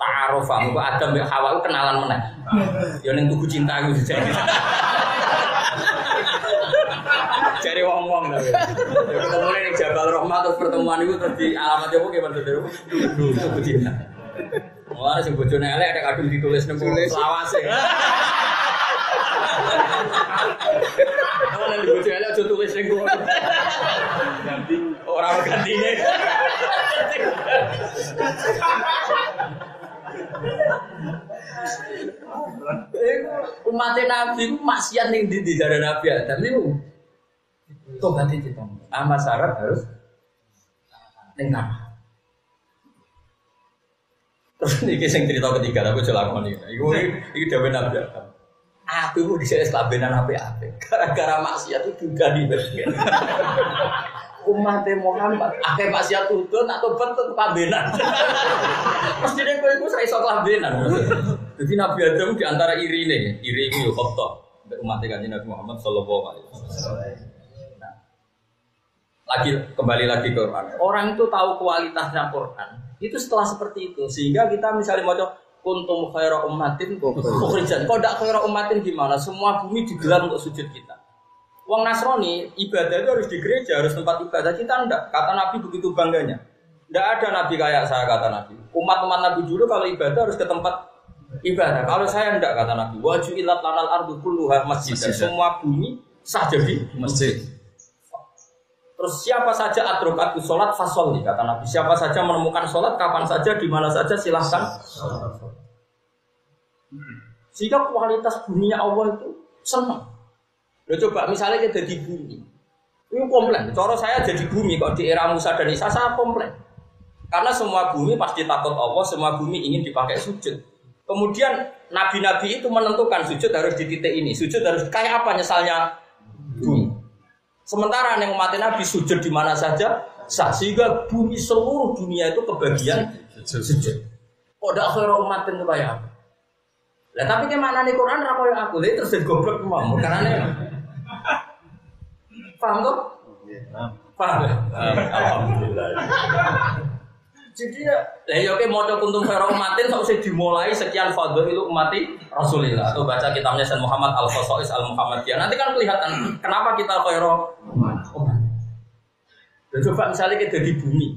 Ta'arafah, muga Adam mbek Hawa ku kenalan meneh. Ya ning tugu cinta iku dijare. Cari wong-wong lho. Ya ketemu ning Jabal Rahmah terus pertemuan iku terus di alamat opo ki Mas Dhewe. Tugu cinta. Wah, sing bojone elek nek kadung ditulis nang selawase. Kalau nanti bocah elek aja tulis ning kono. Ganti ora gantine. Umat Nabi ku maksiat ning ndi jare Nabi Adam niku. Tobat iki to. Ama syarat harus ning kana. Terus iki sing cerita ketiga aku jelakoni. Iku dawuh Nabi Adam. Aku di sini selabenan apa-apa. Gara-gara maksiat itu juga dibagian. Umat Muhammad, akhir maksiat itu nak tobat itu kelabenan. Mesti dia itu saya iso kelabenan. Jadi Nabi Adam di antara iri itu khotbah. Umat Nabi Muhammad Sallallahu Alaihi Wasallam. Kembali lagi ke Quran. Orang itu tahu kualitasnya Quran. Itu setelah seperti itu, sehingga kita misalnya mau kuntum khaira ummatin ukhrijat. Kok ndak khaira ummatin gimana? Semua bumi digelar untuk sujud kita. Wong Nasrani ibadah itu harus di gereja, harus tempat ibadah. Kita enggak. Kata Nabi begitu bangganya. Enggak ada nabi kayak saya kata Nabi. Umat-umat Nabi dulu kalau ibadah harus ke tempat ibadah. Kalau saya enggak kata Nabi. Wa ju'ilat lanal ardu kulluha masjidan. Semua bumi sah jadi masjid. Terus siapa saja adrokatu sholat fasholli kata Nabi. Siapa saja menemukan sholat kapan saja di mana saja silahkan. Sehingga kualitas buminya Allah itu senang. Loh coba misalnya kita di bumi, itu komplain. Cara saya jadi bumi kok di era Musa dan Isa saya komplain. Karena semua bumi pasti takut Allah, semua bumi ingin dipakai sujud. Kemudian nabi-nabi itu menentukan sujud harus di titik ini, sujud harus kayak apa nyesalnya bumi. Sementara yang umat Nabi sujud di mana saja, sehingga bumi seluruh dunia itu kebagian sujud. Kok ndak khairu umatin kaya aku. Lah tapi ki maknane Quran ra koyo aku, lha terus goblok mau karane. Paham toh? Paham. Alhamdulillah. Jadi ya, lah yo ke maca kuntum khairu umatin sausé dimulai sekian fadhil umati Rasulillah atau baca kitabnya Sayyid Muhammad Al-Khosais Al-Muhammadiyah. Nanti kan kelihatan kenapa kita khairu umat. Dan coba misalnya kita di bumi.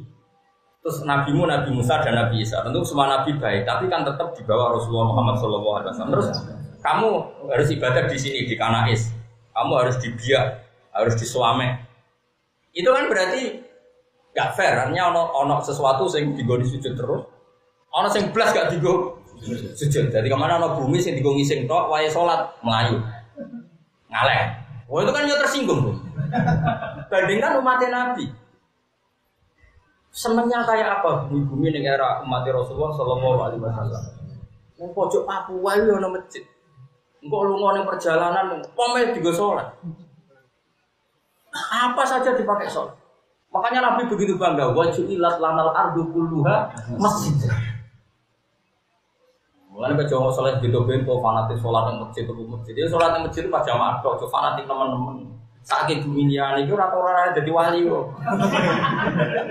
Terus nabimu Nabi Musa dan Nabi Isa, tentu semua nabi baik, tapi kan tetap di bawah Rasulullah Muhammad SAW. Terus kamu harus ibadah di sini di Kanais, kamu harus di Biak, harus di Suame. Itu kan berarti gak fair. Artinya ono sesuatu yang digo di sujud terus, ono yang belas gak digo sujud. Jadi kemana ono bumi yang digo ngising tok, wae sholat melayu, ngaleh. Wah itu kan dia tersinggung tuh. Bandingkan umatnya Nabi. Senengnya kayak apa bumi-bumi di era umat Rasulullah Sallallahu Alaihi Wasallam. Yang pojok Papua itu ada masjid. Engkau lunga ning perjalanan, pomel juga sholat. Apa saja dipakai sholat. Makanya Nabi begitu bangga. Wajulat lanal ardu kulluha masjid. Mulai kejongo sholat bento-bento fanatik sholat yang masjid itu masjid. Jadi sholat yang masjid itu pas jamaah tok, fanatik teman-teman. Saking bumi liyan iku ora dadi wali kok.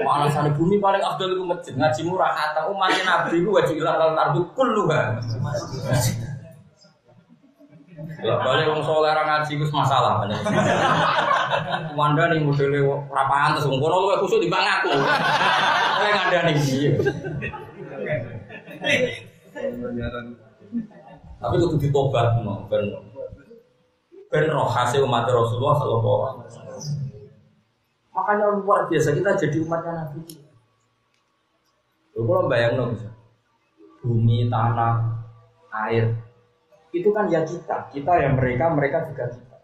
Alasan bumi paling afdal iku masjid. Ngaji murah kata umat Nabi ku wajib ilal ardu kulluha. Ya balik wong saleh ora ngaji wis masalah banyak. Wanda ning modele ora pantes wong kono luwih kusuk timbang aku. Kowe ngandani piye? Tapi kudu ditobat no, ben roh hasil umat Rasulullah Sallallahu Alaihi Wasallam. Makanya luar biasa kita jadi umatnya Nabi. Kalau bayang bisa bumi, tanah, air itu kan ya kita yang mereka juga kita.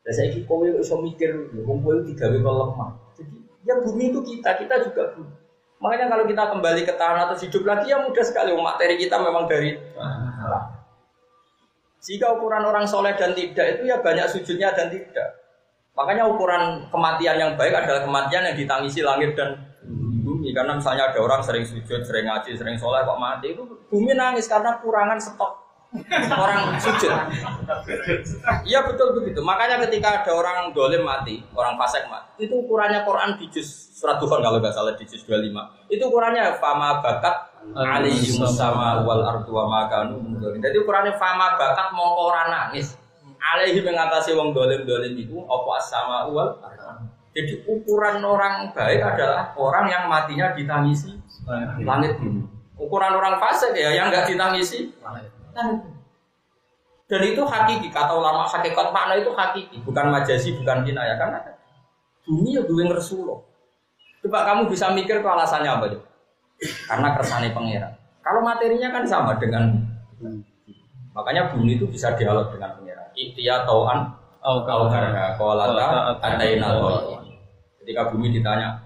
Dan saya kira kowe iso mikir, kowe digawe kok lemah. Jadi ya bumi itu kita juga bumi. Makanya kalau kita kembali ke tanah atau hidup lagi ya mudah sekali. Materi kita memang dari tanah. Jika ukuran orang soleh dan tidak itu ya banyak sujudnya dan tidak. Makanya ukuran kematian yang baik adalah kematian yang ditangisi langit dan bumi. Karena misalnya ada orang sering sujud, sering ngaji, sering soleh kok mati itu bumi nangis karena kurangan stok orang sujud. Iya betul begitu. Makanya ketika ada orang dolim mati, orang fasik mati, itu ukurannya Quran di juz surat Dukhan kalau nggak salah di juz 25. Itu ukurannya fama bakat alaihi sama wal ardu wa makanu. Jadi ukurannya fama bakat mongko ora nangis. Alaihi mengatasi wong dolim-dolim itu apa sama wal. Jadi ukuran orang baik adalah orang yang matinya ditangisi langit bumi. Ukuran orang fasik ya yang enggak ditangisi langit. Dan itu hakiki, kata ulama hakikat makna itu hakiki, bukan majazi, bukan kinayah. Karena bumi ya duwe Rasulullah. Coba kamu bisa mikir ke alasannya apa? Karena kersane pangeran. Kalau materinya kan sama dengan makanya bumi itu bisa dialog dengan pangeran. Ikhtiya tau'an au karha qalata ataina tau'an. Ketika bumi ditanya,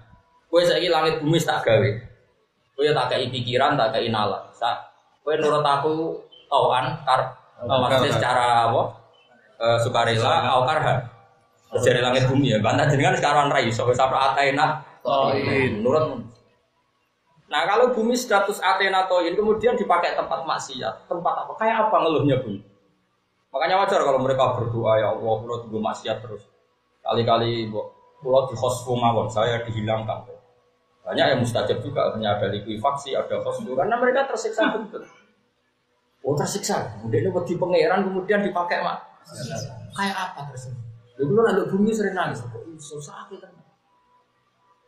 kowe saiki langit bumi tak gawe. Kowe tak kei pikiran, tak kei nalar. Kowe nurut aku tau'an maksudnya secara apa? Sukarela au karha. Jadi langit bumi ya. Bantah jenengan sekarang ra iso sampe ataina tau'in. Nurut. Nah kalau bumi status Athena Toyin kemudian dipakai tempat maksiat, tempat apa? Kayak apa ngeluhnya bumi? Makanya wajar kalau mereka berdoa ya Allah, pulau tunggu maksiat terus. Kali-kali pulau dikhosfu mawon, saya dihilangkan. Banyak yang mustajab juga, hanya ada likuifaksi, ada khosfu, karena mereka tersiksa betul. Oh tersiksa, kemudian ini di pangeran kemudian dipakai mak. Kayak apa tersebut? Dulu lalu bumi sering nangis, kok susah kita.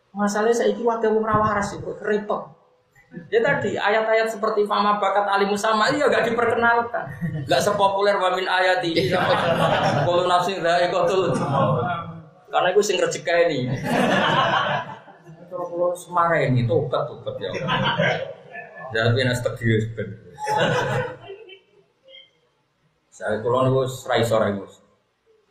Masalahnya saya ikut wakil wong rawaras itu repot. Ya tadi ayat-ayat seperti fama bakat alimu sama itu ya gak diperkenalkan, gak sepopuler wamin ayat ini. Kalau nafsi dha'iqatul, karena itu sing rezeki ini. Kalau semare ini tobat ya. Jangan pernah setegir sebenarnya. Saya kalau nih rais.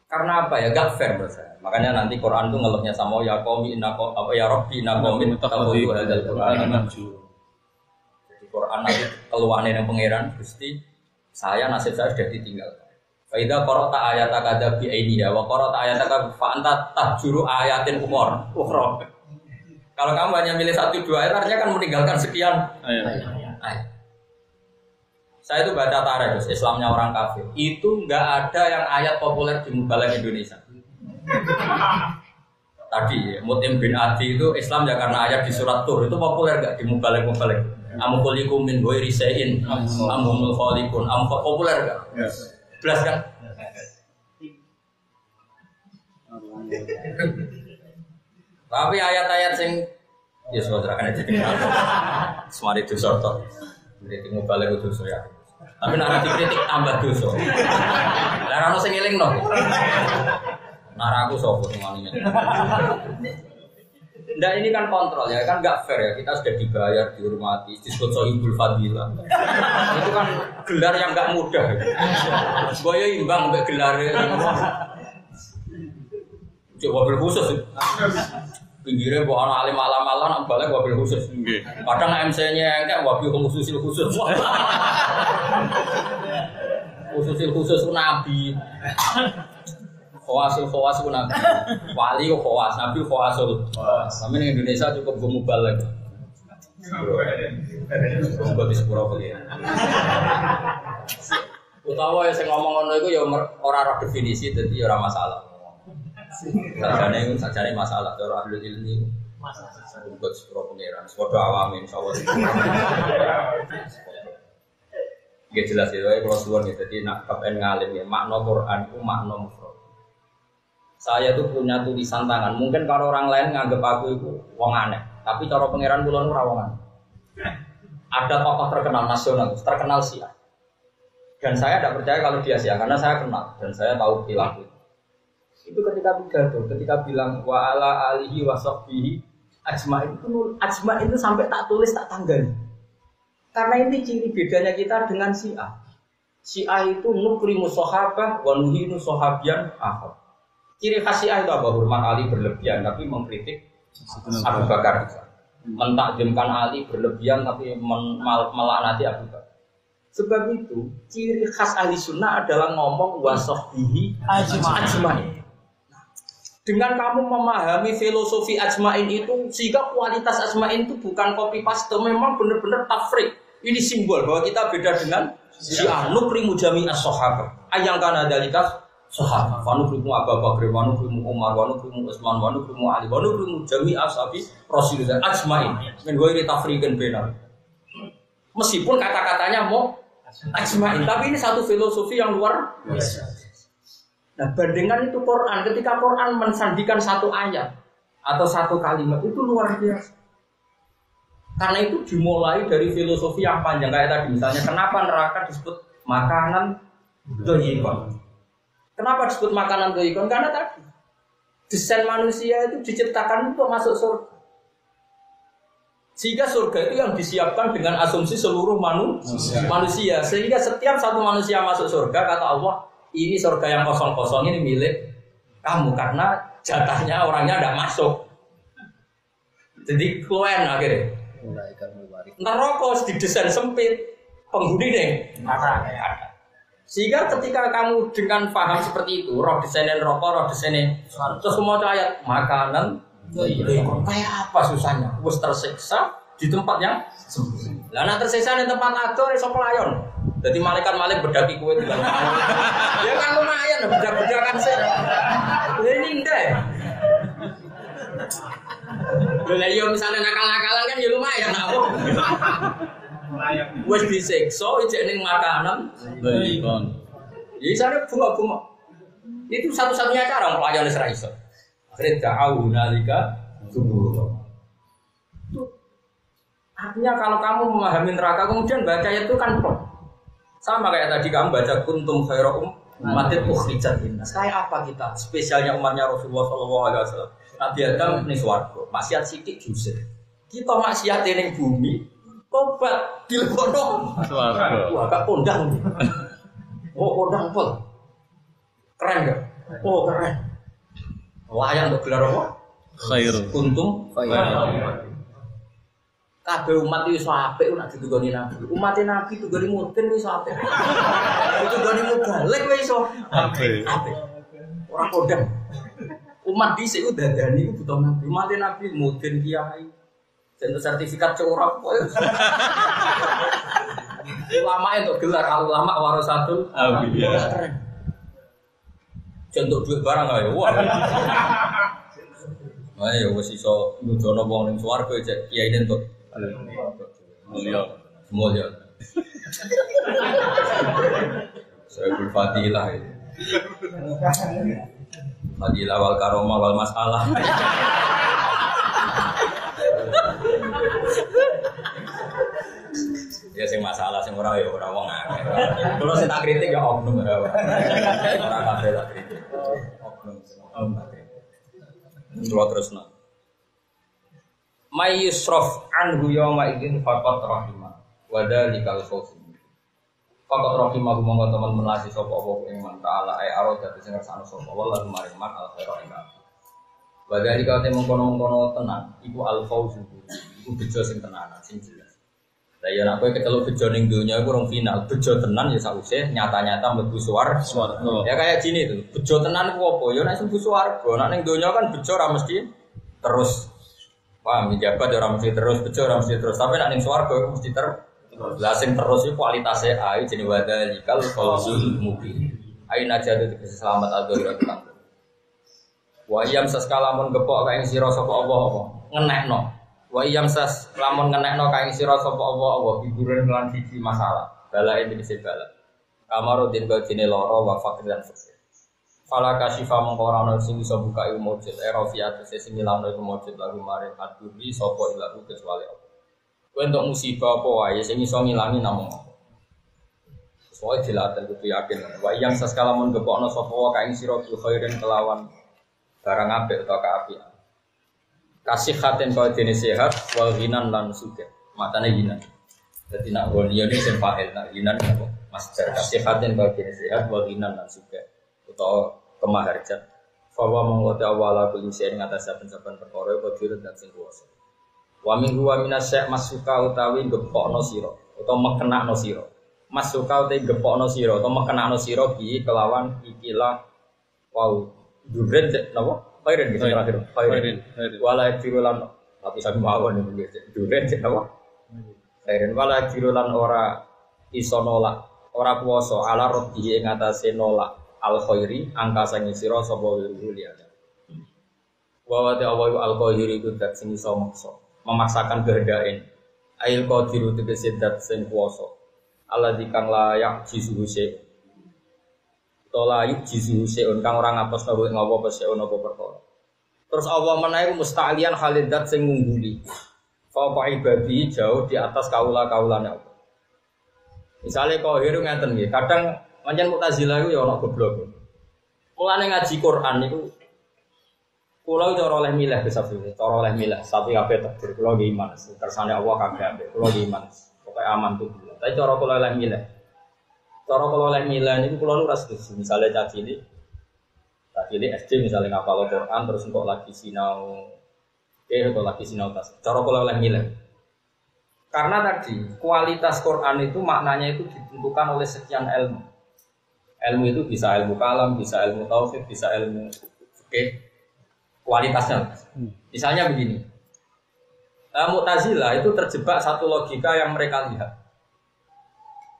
Karena apa ya? Gak fair menurut saya. Makanya nanti Quran itu ngeluhnya sama ya qaumi innaqom apa ya rabbi innaqomin taqulu hadzal Qur'an. Jadi Quran nanti keluhane nang pangeran Gusti, saya nasib saya sudah ditinggal. Fa idza qara'ta ayata kadza bi ainiha wa qara'ta ayata fa anta tahjuru ayatin ukhra. Kalau kamu hanya milih 1-2 ayat, artinya kan meninggalkan sekian ayat. Saya itu baca tarikh, Islamnya orang kafir. Itu nggak ada yang ayat populer di Mubalagh Indonesia. Tadi Mut'im bin Adi itu Islam ya karena ayat di surat Tur itu populer nggak di Mubalagh. Amukulikum min ghairi syai'in amhumul khaliqun. Populer nggak? Belas kan? Tapi ayat-ayat sing ya saudara kan jadi semari dosa tok. Kritik Mubalagh itu dosa ya. Tapi nek dikritik tambah dosa. Lah ono sing elingno. Nara aku sapa sing ngene. Ndak ini kan kontrol ya, kan enggak fair ya. Kita sudah dibayar, dihormati, disebut Sohibul Fadilah. Itu kan gelar yang enggak mudah. Boyo imbang mbek gelare. Cuk wabil khusus. Pinggirnya kok ana alim alam-alam nak balik wabil khusus. Kadang MC-nya enggak wabil khusus. Khusus nabi. Khawasul ku nabi. Wali kok khawas, nabi khawasul. Sampe ning Indonesia cukup go mubalagh. Kok di sepuro kali. Utawa sing ngomong ngono iku ya ora ora definisi dadi ora masalah. Sajane masalah cara ahli ilmi masalah buat sepuro pengiran sepodo awamin insyaallah. Nggih jelas ya kalau suwun ya dadi nak kapen ngalim ya makna Quran itu makna mufrad. Saya tuh punya tulisan tangan. Mungkin kalau orang lain nganggep aku itu wong aneh, tapi cara pengiran kula ora wong aneh. Ada tokoh terkenal nasional, terkenal Syiah. Dan saya tidak percaya kalau dia Syiah karena saya kenal dan saya tahu perilaku. Itu ketika pidato, ketika bilang wa ala alihi wa sahbihi ajma'in itu sampai tak tulis tak tanggali. Karena ini ciri bedanya kita dengan Syiah. Syiah itu nukrimu sahabah wa nuhinu sahabian akhar. Ciri khas Syiah itu apa? Hormat Ali berlebihan tapi mengkritik Abu Bakar. Mentakjimkan Ali berlebihan tapi melaknati Abu Bakar. Sebab itu ciri khas ahli sunnah adalah ngomong wa sahbihi ajma'in. Dengan kamu memahami filosofi ajma'in itu, sehingga kualitas ajma'in itu bukan copy paste, memang benar-benar tafrik. Ini simbol bahwa kita beda dengan Syiah. Nukrimu jami'as sahabah. Ayang kana dalika sahabah. Wa nukrimu Abu Bakar, wa nukrimu Umar, wa nukrimu Utsman, wa nukrimu Ali, wa nukrimu jami'as sahabi Rasulullah ajma'in. Men gue ini tafrikan benar. Meskipun kata-katanya mau ajma'in, tapi ini satu filosofi yang luar biasa. Nah, bandingkan itu Quran, ketika Quran mensandikan satu ayat atau satu kalimat itu luar biasa. Karena itu dimulai dari filosofi yang panjang kayak tadi misalnya kenapa neraka disebut makanan dhayyikon. Kenapa disebut makanan dhayyikon? Karena tadi desain manusia itu diciptakan untuk masuk surga. Sehingga surga itu yang disiapkan dengan asumsi seluruh manusia. Sehingga setiap satu manusia masuk surga kata Allah, ini surga yang kosong-kosong ini milik kamu karena jatahnya orangnya tidak masuk. Jadi kluen akhirnya. Neraka didesain sempit, penghuni nih. Sehingga ketika kamu dengan paham seperti itu, roh desainnya neraka, roh desainnya terus semua ayat makanan, kayak apa susahnya? Wes tersiksa di tempat yang sempit. Lah nek tersiksa di tempat atur iso pelayon. Jadi malaikat berdaki kue juga. Ya kan lumayan, bedak-bedakan sih. Ini enggak. Lah yo misalnya nakal-nakalan kan ya lumayan aku. Wes disiksa ijek ning makanan. Baikon. Ya sana bunga-bunga. Itu satu-satunya cara melayani Israel. Akhirnya ta'au nalika subur. Artinya kalau kamu memahami neraka kemudian baca itu kan sama kayak tadi kamu baca kuntum khairum umatin ukhrijat linnas. Kayak apa kita? Spesialnya umatnya Rasulullah sallallahu alaihi wasallam. Nabi Adam ning swarga, maksiat sithik jusir. Kita maksiat ning bumi, tobat dilebono swarga. Wah, gak kondang. Oh, kondang pol. Keren gak? Oh, keren. Layan untuk gelar apa? Khair. Kuntum khairum. Kabeh umat iki iso apik nek ditugoni Nabi. Umat Nabi tugoni mungkin iso apik. Tugoni mubalek wis iso apik. Ora kodang. Umat dhisik ku dadani ku butuh nabi. Umat nabi mudin kiai. Jeneng sertifikat corak kok. Ulama itu gelar ulama warasatul anbiya. Keren. Contoh duit barang ae. Wah. Ayo wis iso nujono wong ning swarga cek kiai entuk. Mulia. Saya berfadilah itu. Fadilah wal karomah wal masalah. Ya sing masalah sing ora ya ora wong akeh. Kalau sing tak kritik ya oknum ora. Ora kabeh tak kritik. Oknum tak kritik. Kulo terusno. May yusraf anhu yawma idzin faqat rahimah. Wa dzalikal fawz. Faqat rahimah monggo teman melasi sapa apa ing man taala ai aroda sing ngersano sapa wallah maring man al khaira ing kabeh. Wa dzalika te mongkon-mongkon tenan iku al fawz. Iku bejo sing tenanan sing jelas. Lah ya nek kowe keceluk bejo ning donya iku rong final, bejo tenan ya sausé nyata-nyata mlebu swarga. Ya kayak gini tuh, bejo tenan ku apa? Ya nek mlebu swarga, nek ning donya kan bejo ora mesti terus. Paham, jabat ora mesti terus, bejo ora mesti terus. Tapi nek ning swarga iku mesti terus. Lah sing terus iku kualitasé ae jenenge wadalikal fawzul mubin. Ain aja itu selamat adzhirah tenan. Wa iyam saskalamun gepok kae sira sapa apa ngenekno. Wa iyam sas lamun ngenekno kae sira sapa apa hiburan lan siji masalah. Balae iki bala. Kamarudin bajine lara wa fakir dan fakir. Fala kasifa mongko ora ono sing iso buka ilmu mujid erofiat sing milano iku mujid lagu mare aturi sapa ilahu kecuali Allah. Kowe entuk musibah apa wae sing iso ngilangi namung Allah. Soale dilaten kudu yakin. Wa iyam sas kalamun gepokno sapa wae kae sira bil khairin kelawan barang apik utawa kaapian. Kasih khatin kau jenis sehat, wal ginan lan suge. Matanya ginan. Jadi nak gonian ini sempahel, nak ginan apa? Master kasih khatin kau jenis sehat, wal ginan lan suge. Atau kemaharjan. Fawa mengote awala kulisen ngatas saben-saben perkara qadir dan sing kuwasa. Wa min huwa minasy masuka utawi gepokno sira utawa mekenakno sira. Masuka utawi gepokno sira utawa mekenakno sira bi kelawan ikilah wau duren napa? Khairin gitu terakhir. Khairin. Wala jirulan tapi sampe mawon iki duren cek apa? Khairin wala jirulan ora iso nolak, ora kuwasa ala rodi ing atase nolak al khairi angka sing sira sapa wiruliyah. Wa wa ta'awu al khairi iku dat sing iso memaksakan kehendake. Ail qadiru tegese dat sing kuwasa. Allah dikang layak jisuhuse. Tola yuk jizu seun kang ora ngapus nabu ngopo peseun apa perkara. Terus Allah menawi musta'lian khalidat sing ngungguli. Fa ibadi jauh di atas kaula-kaulane Allah. Misale qahir ngeten nggih, kadang pancen Mu'tazilah iku ya ana goblok. Mulane ngaji Quran niku kula cara oleh milih besar-besar, cara oleh milih sapi kabeh takdir kula nggih iman, kersane Allah kabeh ambek kula nggih iman. Pokoke aman tuh. Tapi cara kula oleh milih cara kalau oleh milan itu kalau lu ras misalnya cacili SD misalnya ngapal Quran terus untuk lagi sinau atau lagi sinau tas cara kalau oleh milan karena tadi kualitas Quran itu maknanya itu ditentukan oleh sekian ilmu itu bisa ilmu kalam bisa ilmu tauhid bisa ilmu kualitasnya misalnya begini Mu'tazilah itu terjebak satu logika yang mereka lihat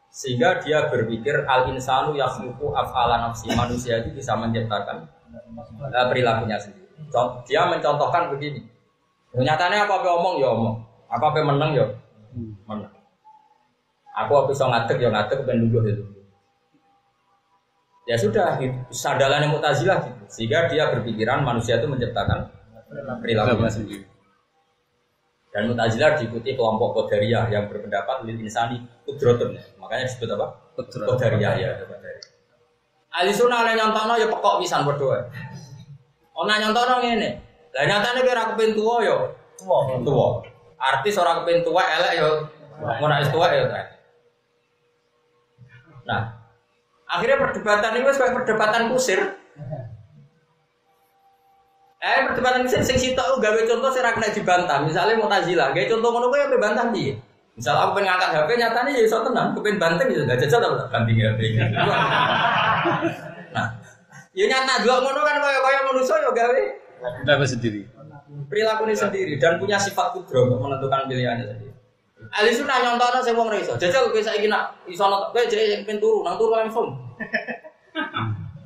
sehingga dia berpikir al-insanu yakhluqu af'ala nafsi manusia itu bisa menciptakan perilakunya sendiri. Dia mencontohkan begini. Nyatanya apa-apa omong ya omong, apa-apa menang ya menang. Aku bisa ngadeg ya ngadeg ben lungguh itu. Ya sudah, sandalannya Mu'tazilah gitu. Sehingga dia berpikiran manusia itu menciptakan perilakunya sendiri. Dan Mu'tazilah diikuti kelompok Qadariyah yang berpendapat lil insani qudratun. Makanya disebut apa? Qadariyah ya, Qadariyah. Ahli sunnah nek nyontokno ya pekok pisan padha. Ana nyontokno ngene. Lah nyatane kira kepen tuwa ya tuwa. Artis ora kepen tuwa elek ya ora wis tuwa ya. Nah, akhirnya perdebatan ini wis kayak perdebatan kusir. Perdebatan sing sitok gawe contoh sing ra kena dibantah. Misale Mu'tazilah, gawe contoh ngono kuwi ape bantah piye? Misal aku pengen ngangkat HP nyatane ya iso tenan, kepen banteng ya enggak jajal ta banting HP. Nah, Ya nyata delok ngono kan kaya manusa ya gawe. Kenapa sendiri? Perilakunya sendiri dan punya sifat kudro untuk menentukan pilihannya sendiri. Ahli sunnah nyontokno sing wong ra iso. Jajal kowe saiki nak iso nonton kowe jek sing pin turu, nang turu langsung.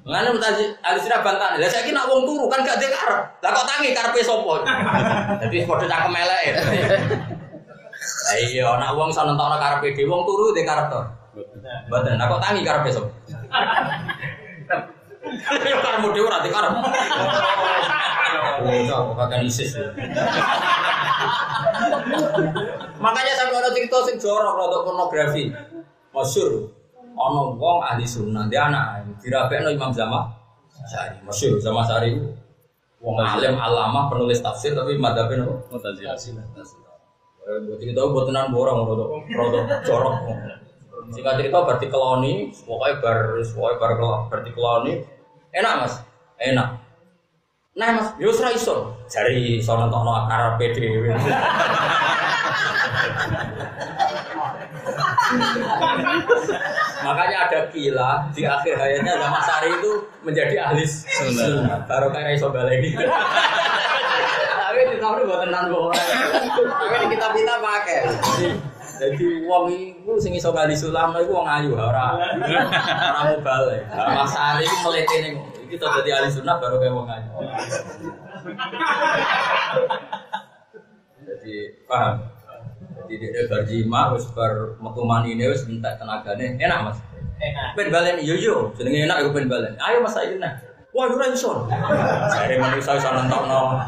Ngene mutaji ahli sunnah bantah. Lah saiki nak wong turu kan gak ndek karep. Lah kok tangi karepe sapa? Dadi padha cangkem elek. Lah iya nak wong iso nentokno karepe dhewe wong turu ndek karep to. Mboten. Lah kok tangi karepe sapa? Ya karep dhewe ora ndek karep. Oh, kakak ISIS. Makanya sampai ada cerita sing jorok rodok pornografi. Masyhur ana wong ahli sunnah dia anak dirapekno Imam Zamaksyari. Masyhur Zamaksyari itu wong alim alama penulis tafsir tapi madzhabnya nopo? Mu'tazilah. Cerita botenan borong rodok jorok. Singkat cerita berarti keloni, pokoknya berarti keloni. Enak Mas, enak. Nah Mas, yo ora iso. Jari iso nentokno karepe dhewe. Makanya ada kila di akhir hayatnya Zamaksyari itu menjadi ahli sunnah. Baru kayak iso baleni. Tapi di tahun buat tenan kok. Tapi di kitab-kitab pakai. Jadi wong iku sing iso ahli sunnah iku wong ayu ora mubale. Zamaksyari iku mletene kita jadi ahli sunnah baru kayak wong ayu. Jadi paham. Jadi dia berjima, harus bermetumani ini, harus minta tenaganya. Enak Mas. Enak. Ben balen, yo, jenenge enak, yo ben balen. Ayo Mas saya enak. Wah, ora iso. Jare manusia iso nentokno.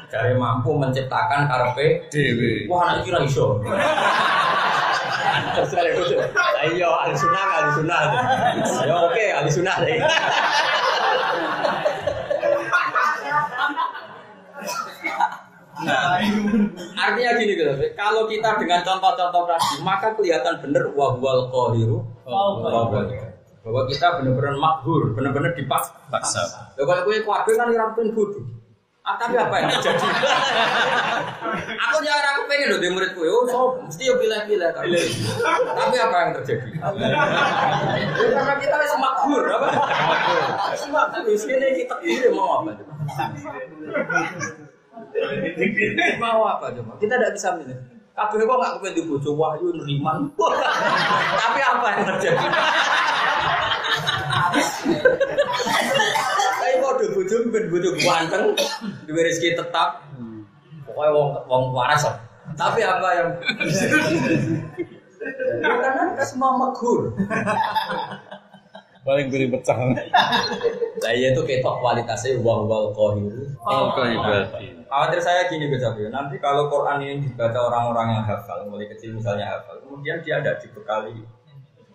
Jare mampu menciptakan karepe dhewe. Wah, anak iki ora iso. Terus kali itu, ayo ahli sunnah. Ayo oke, ahli sunnah deh. Nah, artinya gini gitu. Kalau kita dengan contoh-contoh tadi, maka kelihatan benar wahwal qahiru. Bahwa kita benar-benar makhur, benar-benar dipaksa. Kalau gue kuabe kan ngerampin bodoh. Tapi apa yang terjadi? Aku jarang aku pengen loh di muridku. So mesti yo pilih-pilih. Tapi apa yang terjadi? Karena kita masih makhur, apa? Makhur. Sini kita pilih mau apa? Mau apa coba? Kita tidak bisa milih. Kabeh kok enggak kepen dibojo wahyu neriman. Tapi apa yang terjadi? Tapi kok bojo ben bojo ganteng, duwe rezeki tetap. Pokoknya wong waras. Tapi apa yang karena kita semua maghur. Paling beri pecah. Lah iya itu ketok kualitasnya wal qahir. Khawatir saya gini Gus Abi, nanti kalau Quran ini dibaca orang-orang yang hafal, mulai kecil misalnya hafal, kemudian dia ada dibekali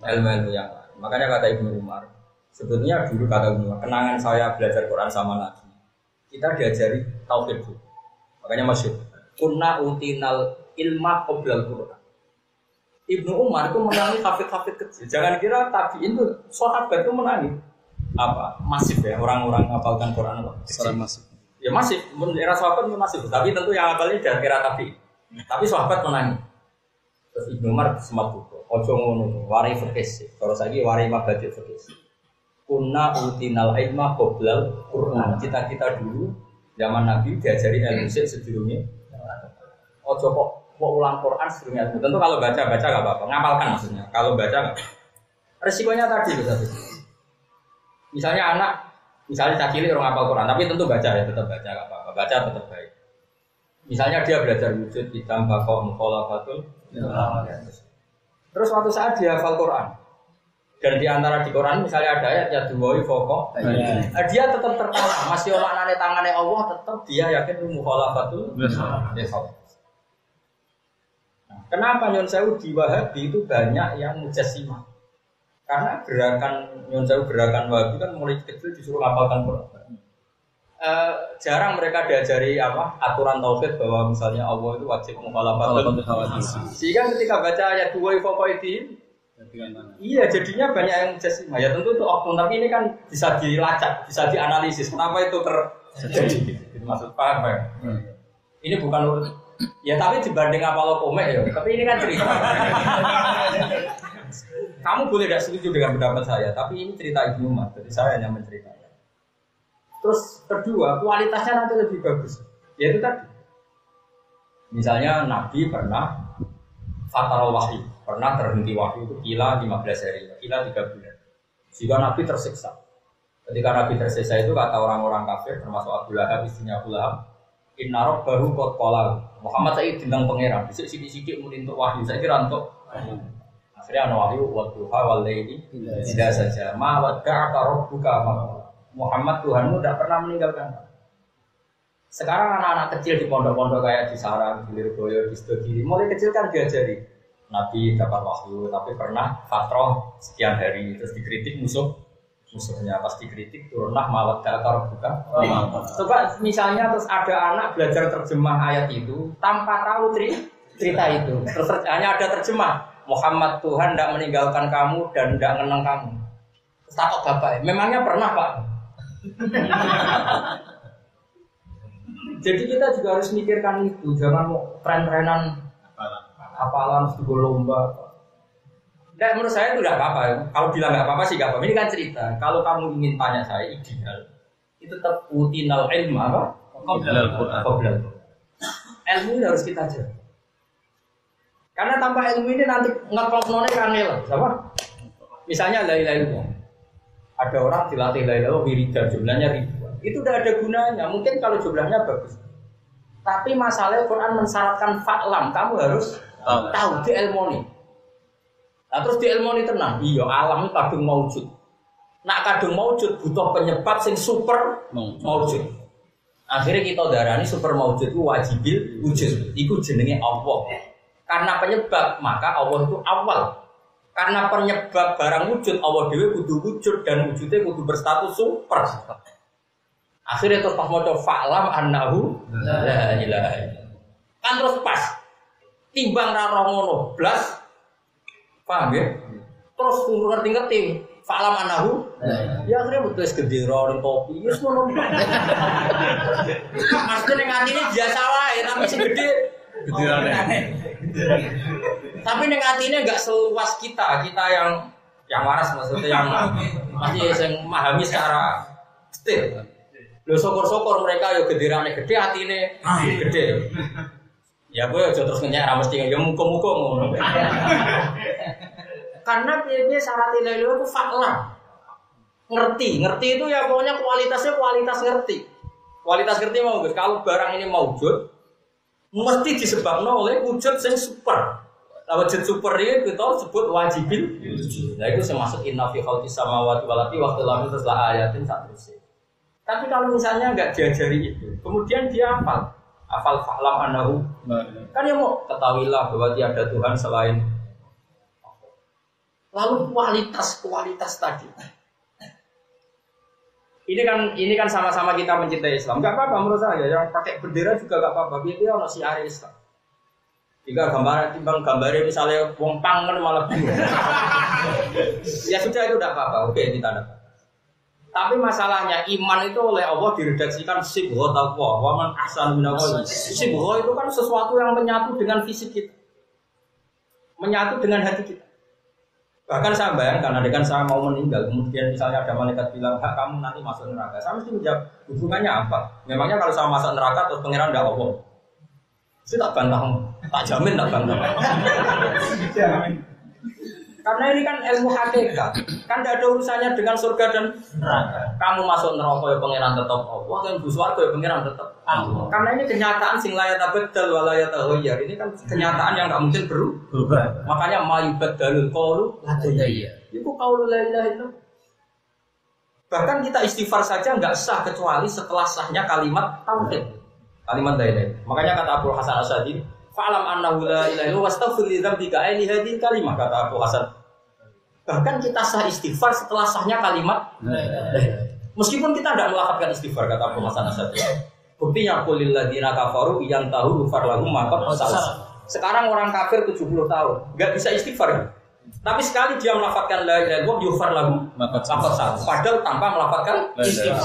ilmu-ilmu yang lain. Makanya kata Ibnu Umar, sebetulnya dulu kata Ibnu Umar, kenangan saya belajar Quran sama Nabi, kita diajari tauhid dulu. Makanya masyhur, kunna utinal ilma qoblal Quran. Ibnu Umar itu menangi hafid-hafid kecil. Jangan kira tabiin itu sahabat itu menangi apa masif ya orang-orang hafalkan Quran apa? Secara masif. Ya masif, era sahabat itu masif. Tapi tentu yang hafalnya dari era tabi. Tapi sahabat menangi. Terus Ibnu Umar semat buku. Ojo ngono, warai fikih. Kalau saya warai mabadi fikih. Kunna utinal ilma qoblal Quran. Kita dulu zaman Nabi diajari ilmu sebelumnya. Ojo kok mau ulang Quran sebelumnya. Tentu kalau baca nggak apa-apa, ngapalkan maksudnya. Kalau baca nggak, resikonya tadi bisa. Misalnya anak, misalnya cakili orang ngapal Quran, tapi tentu baca ya, tetap baca nggak apa-apa, baca tetap baik. Misalnya dia belajar wujud, hitam, bakok, mukhalafatul. Terus suatu saat dia hafal Quran, dan di antara di Quran misalnya ada ayat ya duwoi foko, dia tetap tertawa, masih maknane tangannya Allah, tetap dia yakin mukhalafatul. Kenapa Nyon Sewu di Wahabi itu banyak yang mujassimah? Karena gerakan Nyon Sewu, gerakan Wahabi kan mulai kecil disuruh ngapalkan Quran. Jarang mereka diajari apa aturan tauhid bahwa misalnya Allah itu wajib mukhalafatul. Sehingga ketika baca ayat 2 faqaidin, iya jadinya banyak yang mujassimah. Ya tentu itu oknum, tapi ini kan bisa dilacak, bisa dianalisis kenapa itu terjadi. Maksud paham ya? Ini bukan urut. Ya tapi dibanding apa lo komek ya, tapi ini kan cerita. Kamu boleh tidak setuju dengan pendapat saya, tapi ini cerita Ibnu Umar, jadi saya hanya menceritakan. Terus kedua, kualitasnya nanti lebih bagus. Yaitu tadi, misalnya Nabi pernah fatal wahyu, pernah terhenti wahyu itu kila 15 hari, kila 3 bulan. Jika Nabi tersiksa, ketika Nabi tersiksa itu kata orang-orang kafir, termasuk Abu Lahab, istrinya Abu Lahab, Inna Rabbahu qad qala. Muhammad saya tentang pangeran, bisa sidik-sidik untuk wahyu, saya kira untuk akhirnya ana wahyu wa duha wal laili tidak saja ma wada'aka rabbuka ma Muhammad Tuhanmu tidak pernah meninggalkan. Sekarang anak-anak kecil di pondok-pondok kayak di Sarang, di Lirboyo, di Sidogiri, mulai kecil kan diajari Nabi dapat wahyu, tapi pernah fatrah sekian hari, terus dikritik musuhnya, pas dikritik turunlah mawat data buka. Coba misalnya terus ada anak belajar terjemah ayat itu tanpa tahu cerita itu, terus hanya ada terjemah Muhammad Tuhan tidak meninggalkan kamu dan tidak mengenang kamu. Terus takut bapak, memangnya pernah Pak? Jadi kita juga harus mikirkan itu, jangan mau tren-trenan hafalan sebuah lomba. Dan menurut saya itu tidak apa-apa. Kalau bilang nggak apa-apa sih nggak apa-apa. Ini kan cerita. Kalau kamu ingin tanya saya ideal, itu tetap utinal ilmu apa? Qoblal. Ilmu ini harus kita jaga. Karena tanpa ilmu ini nanti ngeklop-none kanel, sama? Misalnya la ilaha illallah. Ada orang dilatih la ilaha illallah wiridan, jumlahnya ribuan. Itu udah ada gunanya. Mungkin kalau jumlahnya bagus. Tapi masalahnya Quran mensyaratkan fa'lam, kamu harus tahu di ilmu ini. Nah terus di ilmu ini tenang, iya alam itu kadung maujud. Nak kadung maujud butuh penyebab sing super maujud. Akhirnya kita darani super maujud itu wajibil wujud. Iku jenenge Allah. Karena penyebab maka Allah itu awal. Karena penyebab barang wujud Allah dewe kudu wujud dan wujudnya kudu berstatus super. Akhirnya terus pas maca fa'lam annahu la ilaha illallah. Kan terus pas timbang ra roh ngono blas. Paham ya? Terus ngerti-ngerti fa'lam annahu ya akhirnya betul gendera ning topi wis ngono. Maksudnya ning atine biasa wae tapi sing gede genderane. Tapi ning atine enggak seluas kita yang waras maksudnya yang masih sing memahami secara detail. Lho syukur-syukur mereka yo genderane gede atine gede. Ya gue aja terus ngenyek ra mesti ya muga-muga ngono. Karena piye syarat ilmu itu fakta. Ngerti itu ya pokoknya kualitasnya kualitas ngerti. Kualitas ngerti mau Gus, kalau barang ini maujud mesti disebabkan oleh wujud yang super. Wujud super ini kita sebut wajibil. Nah itu termasuk inna fi khalqis samawati wal ardi wa ikhtilafil terus la ayatin satrusih. Tapi kalau misalnya enggak diajari itu, kemudian dia hafal fa'lam annahu. Kan ya mau ketahuilah bahwa tiada Tuhan selain. Lalu kualitas tadi. Ini kan sama-sama kita mencintai Islam. Enggak apa-apa menurut saya, yang pakai bendera juga enggak apa-apa. Dia ono syiar Islam. Jika gambarnya misalnya wong pang kan malah bingung. Ya sudah itu enggak apa-apa. Oke, kita dapat. Tapi masalahnya iman itu oleh Allah diredaksikan sibgha taqwa wa man ahsanu minallah. Sibgha itu kan sesuatu yang menyatu dengan fisik kita. Menyatu dengan hati kita. Bahkan saya bayangkan dengan saya mau meninggal, kemudian misalnya ada malaikat bilang, "Hak kamu nanti masuk neraka." Saya mesti menjawab, hubungannya apa? Memangnya kalau saya masuk neraka terus pangeran enggak Allah? Saya tak bantah, tak jamin tak bantah. Karena ini kan ilmu hakikat, kan tidak ada urusannya dengan surga dan neraka. Kamu masuk neraka ya pangeran tetap Allah, kan bus warga ya pangeran tetap Allah. Karena ini kenyataan sing la yatabdal wa la yataghayyar. Ini kan kenyataan yang tidak mungkin berubah. Makanya mayubaddalul qaulu la taghayyar. Itu qaulu la ilaha illallah. Bahkan kita istighfar saja enggak sah kecuali setelah sahnya kalimat tauhid. Kalimat la ilaha. Makanya kata Abu Hasan Asy'ari, fa'lam annahu la ilaha illallah wastaghfir li dzambika li hadhihi kalimah, kata Abu Hasan. Bahkan kita sah istighfar setelah sahnya kalimat meskipun kita tidak melafazkan istighfar, kata Abu Hasan Asy'ari. Buktinya qul lil ladzina kafaru yantahu ghufar lahum ma qad salaf. Sekarang orang kafir 70 tahun enggak bisa istighfar. Tapi sekali dia melafazkan la ilaha illallah ghufar lahum ma qad salaf. Padahal tanpa melafazkan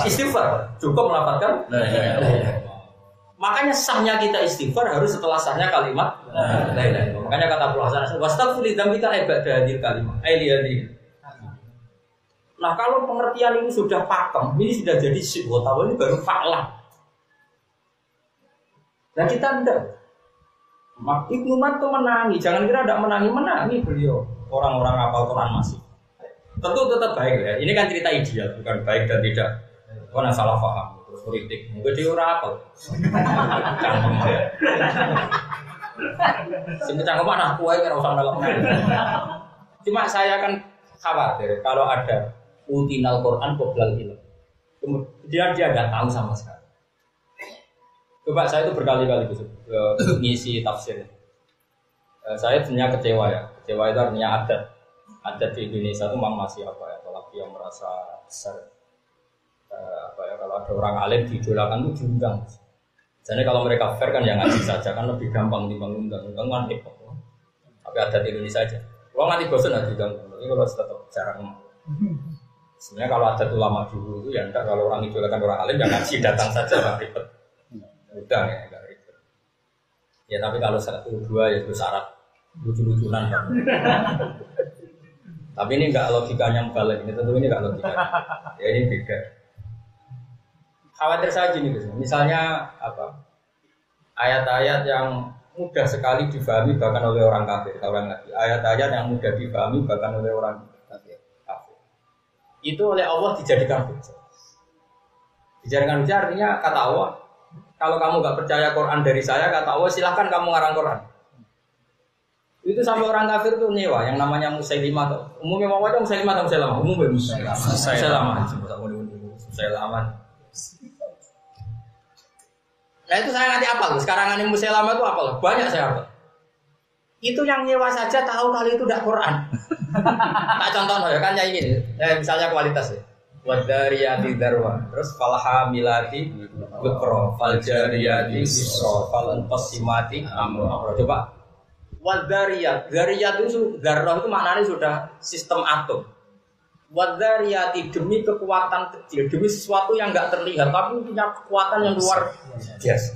istighfar. Cukup melafazkan la ilaha illallah. Makanya sahnya kita istighfar harus setelah sahnya kalimat la ilaha illallah. Makanya kata Abu Hasan, wastaghfir li dzambika ibada hadil kalimat. Nah, kalau pengertian ini sudah pakem, ini sudah jadi sibotawal, ini baru faklah. Nah, kita enggak. Ibnu Umar itu menangi, jangan kira tidak menangi beliau. Orang-orang hafal Quran masih. Tentu tetap baik ya. Ini kan cerita ideal, bukan baik dan tidak. Karena salah paham, terus politik. Mungkin dia orang apa? Cangkem ya. Sini cangkem mana? Kue kira usah melok. Cuma saya kan khawatir kalau ada utinal Quran qoblal ilm. Kemudian dia nggak tahu sama sekali. Coba saya itu berkali-kali ngisi tafsir. Saya sebenarnya kecewa ya. Kecewa itu artinya adat di Indonesia itu memang masih apa ya? Apalagi yang merasa besar. Kalau ada orang alim diidolakan itu diundang. Jadi kalau mereka fair kan yang ngaji saja kan lebih gampang dibanding undang kan hip hop. Tapi adat di Indonesia aja. Kalau nanti bosan nanti diundang. Tapi kalau tetap jarang. Sebenarnya kalau adat ulama dulu itu ya enggak, kalau orang idolakan orang alim yang ngaji datang saja nggak ribet. Udah ya nggak ribet. Ya tapi kalau 1, 2 ya itu syarat lucu-lucunan kan. Tapi ini enggak logikanya balik, ini tentu ini enggak logika. Ya ini beda. Khawatir saya gini guys. Misalnya apa? Ayat-ayat yang mudah sekali difahami bahkan oleh orang kafir. Ayat-ayat yang mudah difahami bahkan oleh orang kafir. Itu oleh Allah dijadikan hujah. Dijadikan hujah artinya kata Allah, kalau kamu enggak percaya Quran dari saya, kata Allah silahkan kamu ngarang Quran. Itu sampai orang kafir tuh nyewa yang namanya Musailimah tuh. Umumnya mau aja Musailimah atau Musailamah? Umumnya Musailamah. Nah itu saya nanti apa loh? Sekarang ini Musailamah itu apa loh? Banyak saya apa? Itu yang nyewa saja tahu kali itu tidak Quran. Tak contoh ya kan kayak gini. Misalnya kualitas ya. Wadariyati darwa. Terus falhamilati wikro, faljariyati isro, falanqasimati amro. Coba. Wadariyat. Dariyat itu darah itu maknanya sudah sistem atom. Wadariyati demi kekuatan kecil, demi sesuatu yang enggak terlihat tapi punya kekuatan yang luar biasa.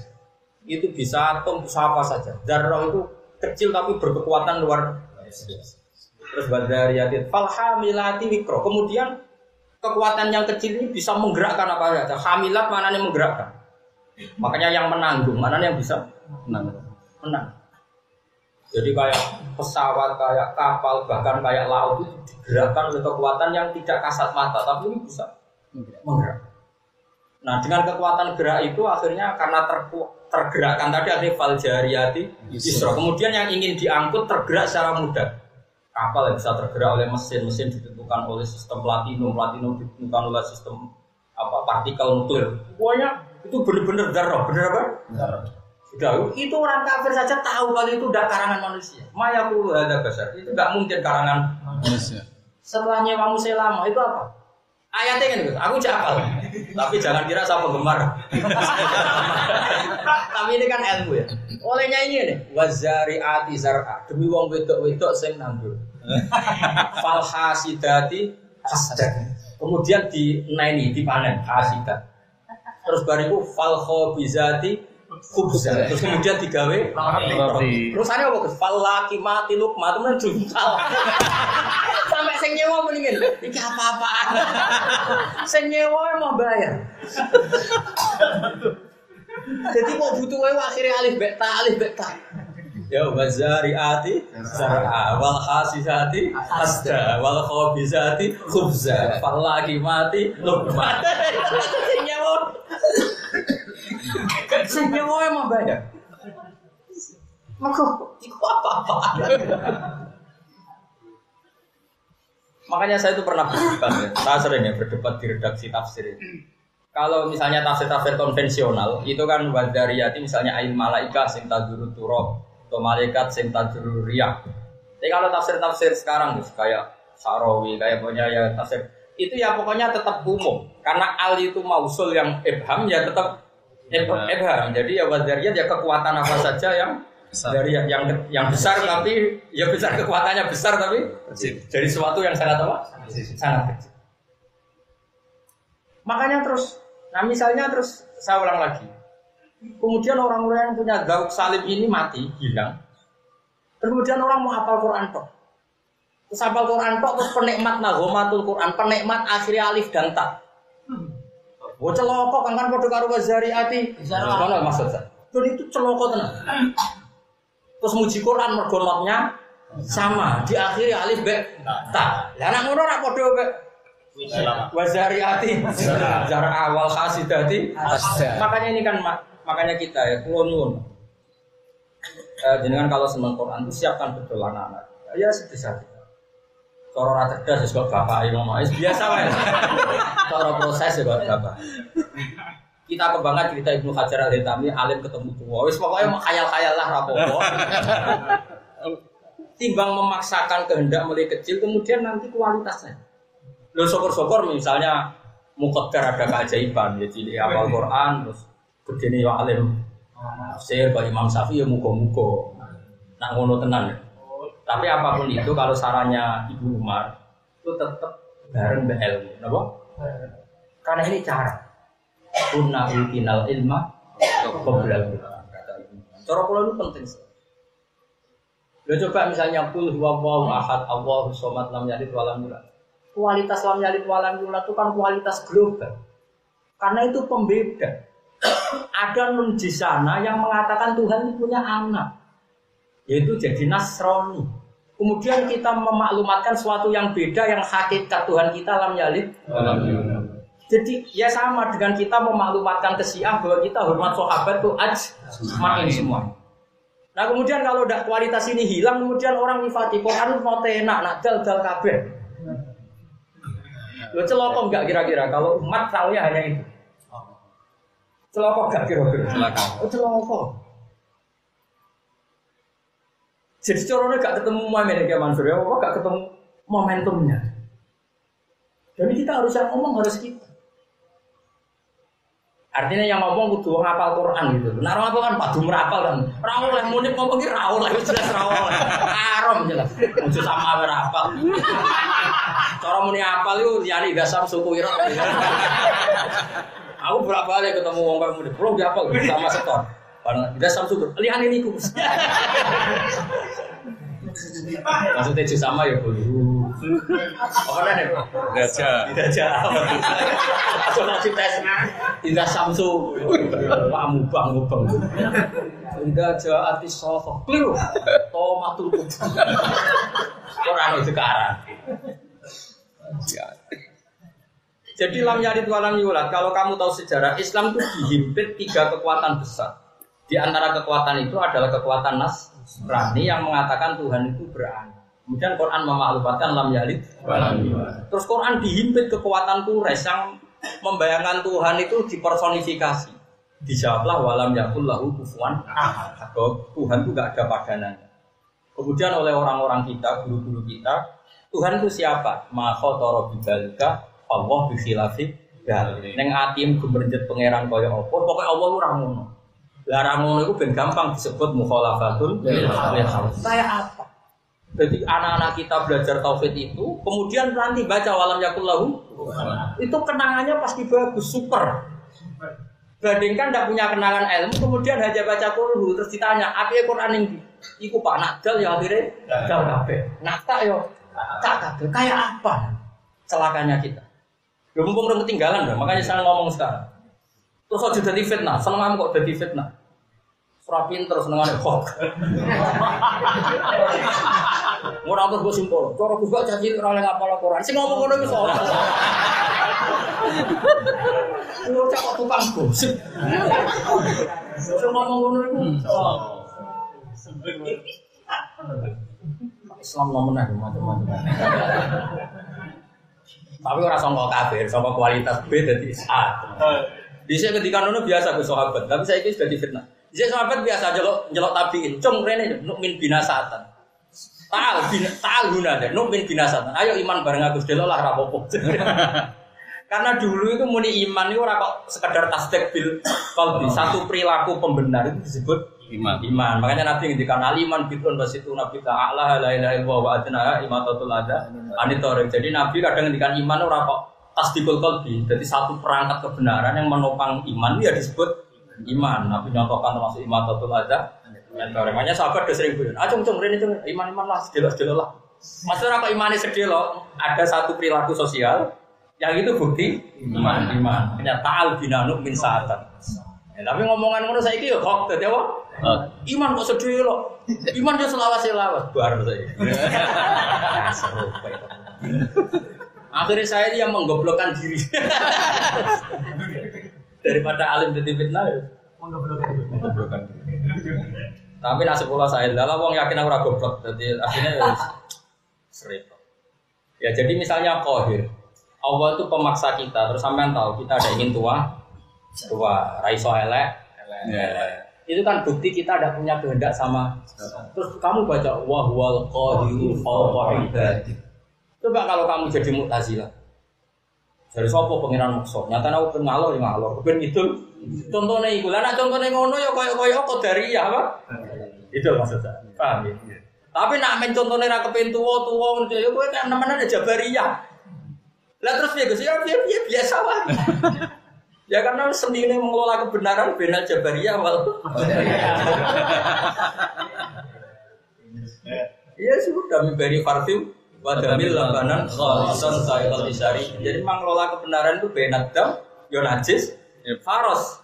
Itu bisa atom, bisa apa saja. Darah itu kecil tapi berkekuatan luar biasa. Terus wadariyati falhamilati wikro. Kemudian kekuatan yang kecil ini bisa menggerakkan apa saja. Hamilat maknanya menggerakkan. Makanya yang menanggung, maknanya yang bisa menang. Jadi kayak pesawat, kayak kapal, bahkan kayak laut itu digerakkan oleh kekuatan yang tidak kasat mata, tapi ini bisa menggerak. Nah, dengan kekuatan gerak itu akhirnya karena tergerakkan tadi ada faljariyati isra. Kemudian yang ingin diangkut tergerak secara mudah. Kapal yang bisa tergerak oleh mesin ditentukan oleh sistem platinum ditentukan oleh sistem partikel nuklir. Pokoknya itu benar-benar darah, benar apa? Darah. Sudah, itu orang kafir saja tahu kalau itu tidak karangan manusia. Mayakulu ada besar, itu tidak mungkin karangan manusia. Setelah nyewa Musailamah itu apa? Ayatnya kan gitu, aku cakal. Tapi jangan kira saya penggemar. Tapi ini kan ilmu ya. Olehnya ini nih, wazari'ati zar'a, demi wong wedok-wedok sing nandur. Falhasidati hasdan. Kemudian dipanen hasidat. Terus bariku falkhobizati khubza. Terus kemudian digawe roti. Terus ana apa? Falaki mati lukma temen juntal. Sampai sing nyewa mendingin. Iki apa-apaan. Sing nyewa mau bayar. Jadi kok butuh wae akhirnya alif beta. Ya wazariati zar'a wal khasisati hasda wal khabizati khubza. Falaki mati lukma. Sing nyewa senyawa emang bayar. Apa? Makanya saya itu pernah berdebat ya. Saya sering ya berdebat di redaksi tafsir ini. Kalau misalnya tafsir konvensional itu kan wadariyati misalnya ain malaika sing taduru turab atau malaikat sing taduru riyah. Tapi kalau tafsir sekarang kayak Sarawi kayak punya ya tafsir itu ya pokoknya tetap umum karena al itu mausul yang ibham ya tetap ibham. Jadi ya wadariyat ya kekuatan apa saja yang besar. Dari yang besar tapi ya besar kekuatannya besar tapi dari sesuatu yang sangat apa? Sangat kecil. Makanya terus, nah misalnya terus saya ulang lagi. Kemudian orang-orang yang punya gauk salim ini mati, hilang. Kemudian orang mau hafal Quran tok. Terus hafal Quran tok terus penikmat naghomatul Quran, penikmat akhirnya alif dan ta. Oh celoko kan padha karo wazariati. Ngono maksud saya. Dan itu celoko tenan. Terus muji Quran mergo notnya sama, di akhir alif be ta. Lah nek ngono ora padha be wazariati. Jar awal khasidati. Makanya ini kan makanya kita ya kula nyuwun. Jenengan kalau seneng Quran itu siapkan betul anak-anak. Ya sebisa kita. Cara ora cerdas kok bapak ngomong biasa wae. Cara proses ya kok bapak. Kita kebanggaan cerita Ibnu Hajar Al-Haytami alim ketemu tua. Wis pokoke khayal-khayal lah rapopo. Timbang memaksakan kehendak mulai kecil kemudian nanti kualitasnya. Lho syukur-syukur misalnya muqaddar ada keajaiban ya cilik hafal Quran terus gedene yo alim. Tafsir Pak Imam Syafi'i ya muga-muga. Nak ngono tenan. Tapi apapun itu kalau sarannya Ibu Umar itu tetap bareng be ilmu, napa? Karena ini cara. Kunna utinal ilma qabla kata Ibu. Cara kula itu penting. Lo coba misalnya qul huwallahu ahad Allahus samad lam yalid wa lam yulad. Kualitas lam yalid wa lam yulad itu kan kualitas global. Karena itu pembeda. Ada nun di sana yang mengatakan Tuhan itu punya anak, yaitu jadi Nasrani. Kemudian kita memaklumatkan sesuatu yang beda yang hakikat Tuhan kita lam yalid. Jadi ya sama dengan kita memaklumatkan ke Syiah bahwa kita hormat sahabat itu ajma'in semua. Nah kemudian kalau udah kualitas ini hilang, kemudian orang nifati Quran mau tenak nak dal kabeh. Lo celoko enggak kira-kira kalau umat tahunya hanya itu? Celoko gak kira-kira? Celoko. Jadi corone gak ketemu momennya kayak Mansur ya, apa gak ketemu momentumnya. Jadi kita harus yang ngomong harus kita. Artinya yang ngomong kudu ngapal Quran gitu. Nah orang apa kan padu merapal kan. Rawol yang munib ngomong ki rawol lah jelas rawol. Haram jelas. Ojo sama merapal. Cara muni apal itu liyane gasam suku irok. Aku berapa kali ketemu wong kaya muda, belum diapal sama setor. Karena tidak samsul, lihat ini ku. Maksudnya itu sama ya boleh. Apa nih? Tidak jauh. Atau nanti tes tidak samsul, pak mubang. Tidak jauh artis sosok, keliru. Tomatul. Orang itu sekarang. Jadi lam yalid wa lam yulad. Kalau kamu tahu sejarah Islam itu dihimpit 3 kekuatan besar. Di antara kekuatan itu adalah kekuatan Nasrani yang mengatakan Tuhan itu beranak. Kemudian Quran memaklumatkan lam yalid wa lam yulad. Terus Quran dihimpit kekuatan Quraisy yang membayangkan Tuhan itu dipersonifikasi. Dijawablah walam yakul lahu kufuwan ahad. Tuhan itu enggak ada padanannya. Kemudian oleh orang-orang kita, guru-guru kita, Tuhan itu siapa? Ma khatara bidzalika Allah bikhilafi dal. Neng atim gemerjet pangeran kaya apa? Pokoke Allah ora ngono. Lah ra ngono iku ben gampang disebut mukhalafatul lil hawas. Kayak apa? Jadi anak-anak kita belajar tauhid itu, kemudian nanti baca walam yakul lahu, itu kenangannya pasti bagus, super. Bandingkan tidak punya kenangan ilmu, kemudian hanya baca Qur'an terus ditanya, apa ya Quran ini? Iku Pak Nakdal ya akhirnya dal kabeh. Nakta yo tak kabeh. Kayak apa? Celakanya kita. Ya mumpung udah ketinggalan dah, makanya saya ngomong sekarang. Terus kok jadi fitnah, seneng kok jadi fitnah. Surah pinter senengane kok. Ora terus gue simpul. Cara gue gak janji ora oleh ngapal Quran. Sing ngomong ngono iki sapa? Lu cak kok tukang gosip. Sing ngomong ngono iku. Islam nomor macam-macam. Tapi orang sangka kafir, sangka kualitas B dadi A. Bisa ketika nono biasa ke sahabat, tapi saya ini sudah difitnah. Bisa sahabat biasa jelok tabiin, cung rene nukmin binasatan. Ta'al guna deh, nukmin binasatan. Ayo iman bareng aku delok lah rapopo. Karena dulu itu muni iman itu ora kok sekedar tasdik bil qalbi, satu perilaku pembenar itu disebut iman. Makanya Nabi ngendikan aliman bitun wasitu nabi ta'ala la ilaha illallah wa adna imatatul adza anitorik. Jadi Nabi kadang ngendikan iman ora kok tasdikul qalbi. Jadi satu perangkat kebenaran yang menopang iman ya disebut iman. Nabi nyontohkan termasuk imatatul adza. Makanya sahabat udah sering bilang, cung rene cung iman lah, sedelo lah. Maksudnya apa imannya sedelo? Ada satu perilaku sosial yang itu bukti iman. Hanya ta'al binanuk min sa'atan. Ya, tapi ngomongan ngono saiki yo kok dadi apa? Iman kok sedelo. Iman yo selawas bar saiki. Seru bae. Akhirnya saya yang menggoblokkan diri. Daripada alim jadi fitnah ya. Menggoblokkan diri. Tapi nasib pula saya adalah wong yakin aku ora goblok. Jadi akhirnya ya serip. Ya jadi misalnya qahir. Allah itu pemaksa kita, terus sampean tahu kita ada ingin tua, raiso elek. Itu kan bukti kita ada punya kehendak sama. Terus kamu baca wa huwal qahiru fawqa ibadi. Coba kalau kamu jadi Mu'tazilah. Dari sapa pengiran maksud? Nyatane aku ben ngalor ben itu. Contohnya iku. Lah nek contone ngono ya kaya qadariyah apa? Itu maksudnya. Paham ya? Tapi nak men contone ra kepen tuwa ngono ya kowe kan nemenan Jabariyah. Lah terus piye Gus? Ya biasa wae. Ya karena sendiri mengelola kebenaran benar Jabariyah wal. Iya sudah memberi farfiu wadamil labanan khalisan sa'iqal isari. Jadi mengelola kebenaran itu benat dam, yo najis, faros,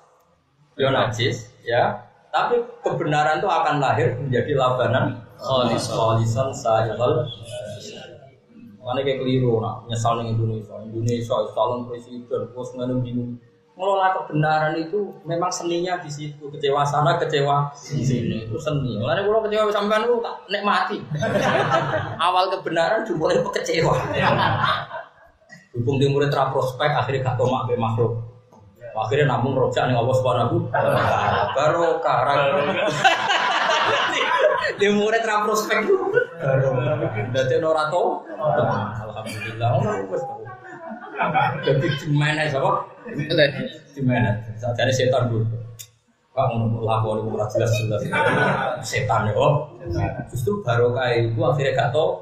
yo najis, ya. Tapi kebenaran itu akan lahir menjadi labanan khalisan sa'iqal isari. Mana kayak keliru, nak nyesal nih Indonesia calon presiden, terus nganu bingung. Mengelola kebenaran itu memang seninya di situ, kecewa sana, kecewa di sini itu seni. Mulanya kalau kecewa sampean itu tak nikmati. Awal kebenaran dimulai kecewa. Dukung timur tra prospek akhirnya gak tomak be makhluk. Akhirnya namun rojak ning Allah Subhanahu barokah. Timur tra prospek baru. Dadi ora to. Alhamdulillah wis. Jadi gimana siapa? Gimana? Jadi setan dulu. Pak ngomong lakon itu ora jelas. Setan ya. Justru barokah itu akhirnya gak tahu.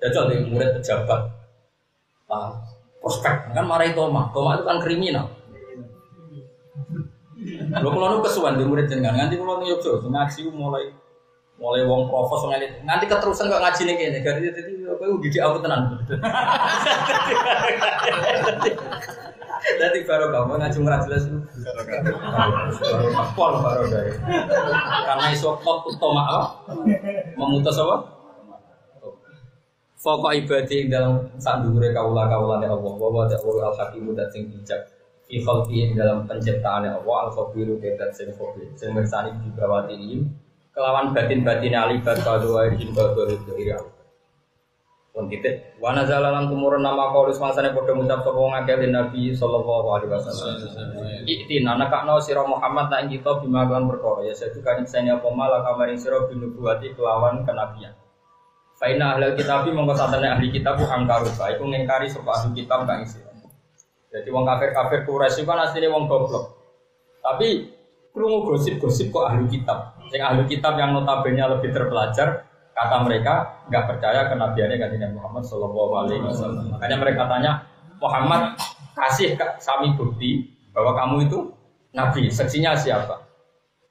Jajal di murid pejabat. Prospek kan marahi Toma itu kan kriminal. Lho kalau nu kesuwen di murid jenengan nganti kula nang Yogyakarta ngaji mulai wong profos nganti keterusan kok ngaji ning kene. Jadi kowe didik aku tenan. Dadi baru kamu ngaji ora jelas. Pol baru dari. Karena iso kok utama apa? Memutus apa? Faqo ibadi dalam sandure kaula-kaulane Allah. Wa ta'ala al-hakim dat sing bijak. Fi khalqi dalam penciptaane Allah al-khabiru dat sing khabir. Sing mirsani dibawati ini kelawan batin-batin alibat kadua izin kadua itu iri Allah. Pun titik. Wa nazala lan tumurun nama qaulus mangsane padha ngucap sapa wong akeh Nabi sallallahu alaihi wasallam. Iktina nakakno sira Muhammad nak kita bimakan perkara ya sedu kan sene apa malah kamaring sira binubuwati kelawan kenabian. Fa inna ahlul kitab mongko satene ahli kitab ku angkaru bae iku ngingkari sapa ahli kitab kang isi. Jadi wong kafir-kafir Quraisy kan asline wong goblok. Tapi krungu gosip-gosip kok ahli kitab. Yang ahli kitab yang notabene lebih terpelajar, kata mereka enggak percaya kenabiannya kanjeng Muhammad sallallahu alaihi wasallam. Makanya mereka tanya, "Muhammad, kasih kami bukti bahwa kamu itu nabi. Saksinya siapa?"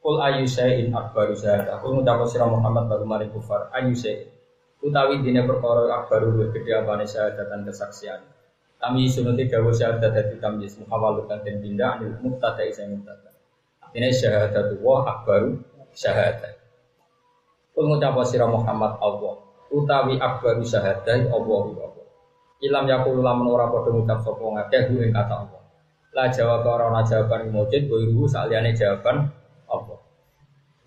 Qul ayyu syai'in akbaru syahadah. Qul ngucap sira Muhammad baru mari kufar. Ayyu syai'in utawi dine perkara akbaru luwih gedhe apane syahadatan kesaksian. Kami sunuti dawuh syahadat dadi tamyiz muhawalatan den pindah anil mubtada isa mubtada. Ini syahadatu wa akbaru syahadat. Kul ngucap sira Muhammad Allah utawi akbaru syahadat Allah. Ilam yaqul lamun ora padha ngucap sapa ngakeh ing kata Allah. La jawab ora ana jawaban mujid boiru saliyane jawaban Allah.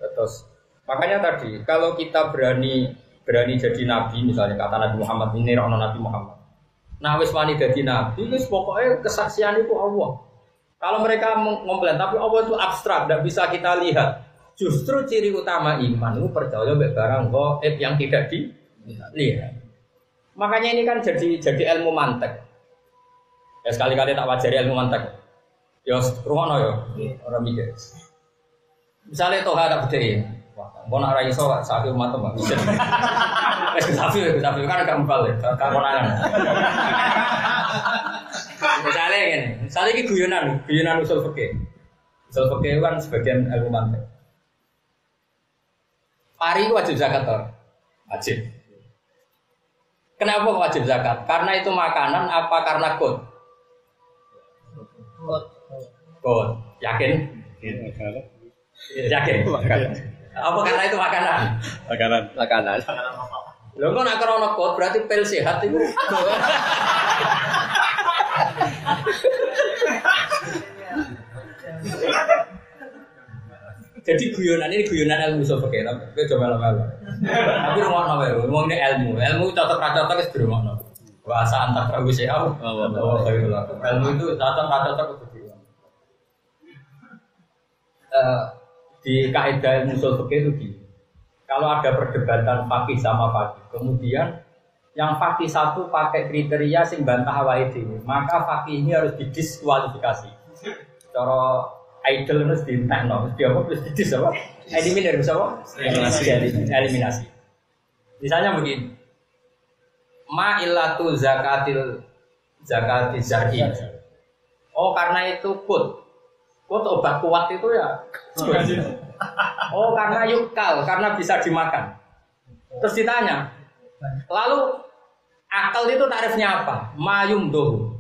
Terus makanya tadi kalau kita berani jadi nabi misalnya kata Nabi Muhammad ini rono Nabi Muhammad. Nah wis wani dadi nabi wis pokoke kesaksian itu Allah. Kalau mereka mengkomplain, tapi Allah itu abstrak, tidak bisa kita lihat. Justru ciri utama iman itu percaya barang gaib yang tidak dilihat. Makanya ini kan jadi ilmu mantek. Ya sekali-kali tak wajari ilmu mantek. Ya rumono ya, orang mikir. Misalnya toh ada berdiri, wah, mau nak raiso sapi umat tuh nggak bisa. Sapi kan agak mubal ya, konangan. Misalnya ini guyonan usul fikih. Usul fikih kan sebagian ilmu mantek. Pari itu wajib zakat toh? Wajib. Kenapa wajib zakat? Karena itu makanan apa karena kod? Kod. Yakin? Yakin? Apa karena itu makanan? Makanan. Lho kok nek krono kod berarti pil sehat itu. Jadi guyonan ini guyonan ilmu fikih tapi coba lama-lama. Tapi rumahno wae, ngomong ini ilmu cocok ra cocok wis dirumahno. Bahasa antar prabu sehat. Ilmu itu cocok ra cocok kudu di kaidah ilmu fikih itu gini. Kalau ada perdebatan fakih sama fakih, kemudian yang fakih satu pakai kriteria sing bantah awake dhewe, maka fakih ini harus didiskualifikasi. Cara idol harus diintakno, terus dia apa? Terus didis apa? Eliminasi bisa apa? Eliminasi. Misalnya begini, ma illatu zakati zar'i. Oh karena itu kut obat kuat itu ya. Oh karena yukal, karena bisa dimakan. Terus ditanya, lalu akal itu tarifnya apa? Mayumdoh.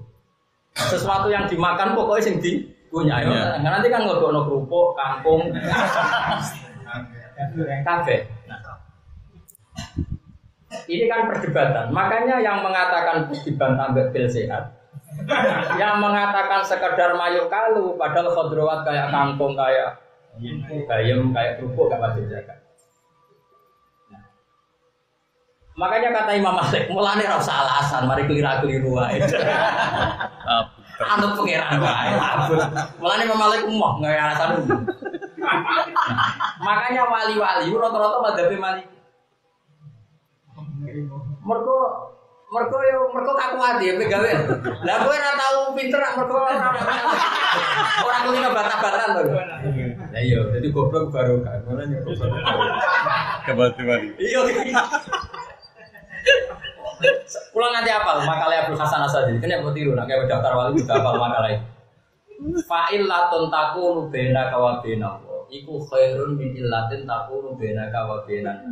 Sesuatu yang dimakan pokoknya sing punya. Ya. Nanti kan ngelokno kerupuk, kangkung, kafe. Nah. Ini kan perdebatan. Makanya yang mengatakan dibantah pil sehat, yang mengatakan sekedar mayuk kalu, padahal khodrowat kayak kangkung, kayak bayam, kayak kerupuk gak wajib zakat. Nah. Makanya kata Imam Malik, mulane ora usah alasan, mari keliru wae. Anut pengiran wae. Mulane Imam Malik umum nggak alasan. Makanya wali-wali rata-rata madzhab Malik. Mergo kaku ati ya pegawe. Lah kowe ora tau pinter mergo ora kulino bata-batan to. Lah iya, dadi goblok barokah. Mulane goblok. Kebetulan. Iya. Pulang nanti apal makalah Abdul Hasan Asadili. Kene mau tiru nek kayak daftar wali udah apal makalah itu. Fa'il latun takunu bainaka wa bainahu. Iku khairun min illatin takunu bainaka wa bainan.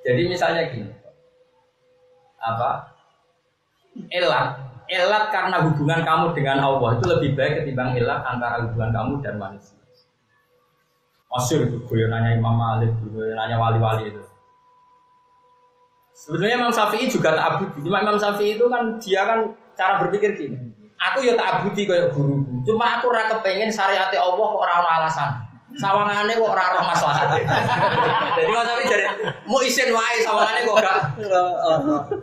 Jadi misalnya gini. Apa? Elat karena hubungan kamu dengan Allah itu lebih baik ketimbang elat antara hubungan kamu dan manusia. Masyhur itu guyonannya Imam Malik, guyonannya wali-wali itu. Sebenarnya Imam Syafi'i juga ta'abudi. Cuma Imam Syafi'i itu kan dia kan cara berpikir gini. Aku ya ta'abudi kayak guru. Cuma aku ora kepengin syariat Allah kok ora ono alasan. Sawangane kok ora ono maslahat. Jadi Imam Syafi'i jare mau isin wae sawangane kok gak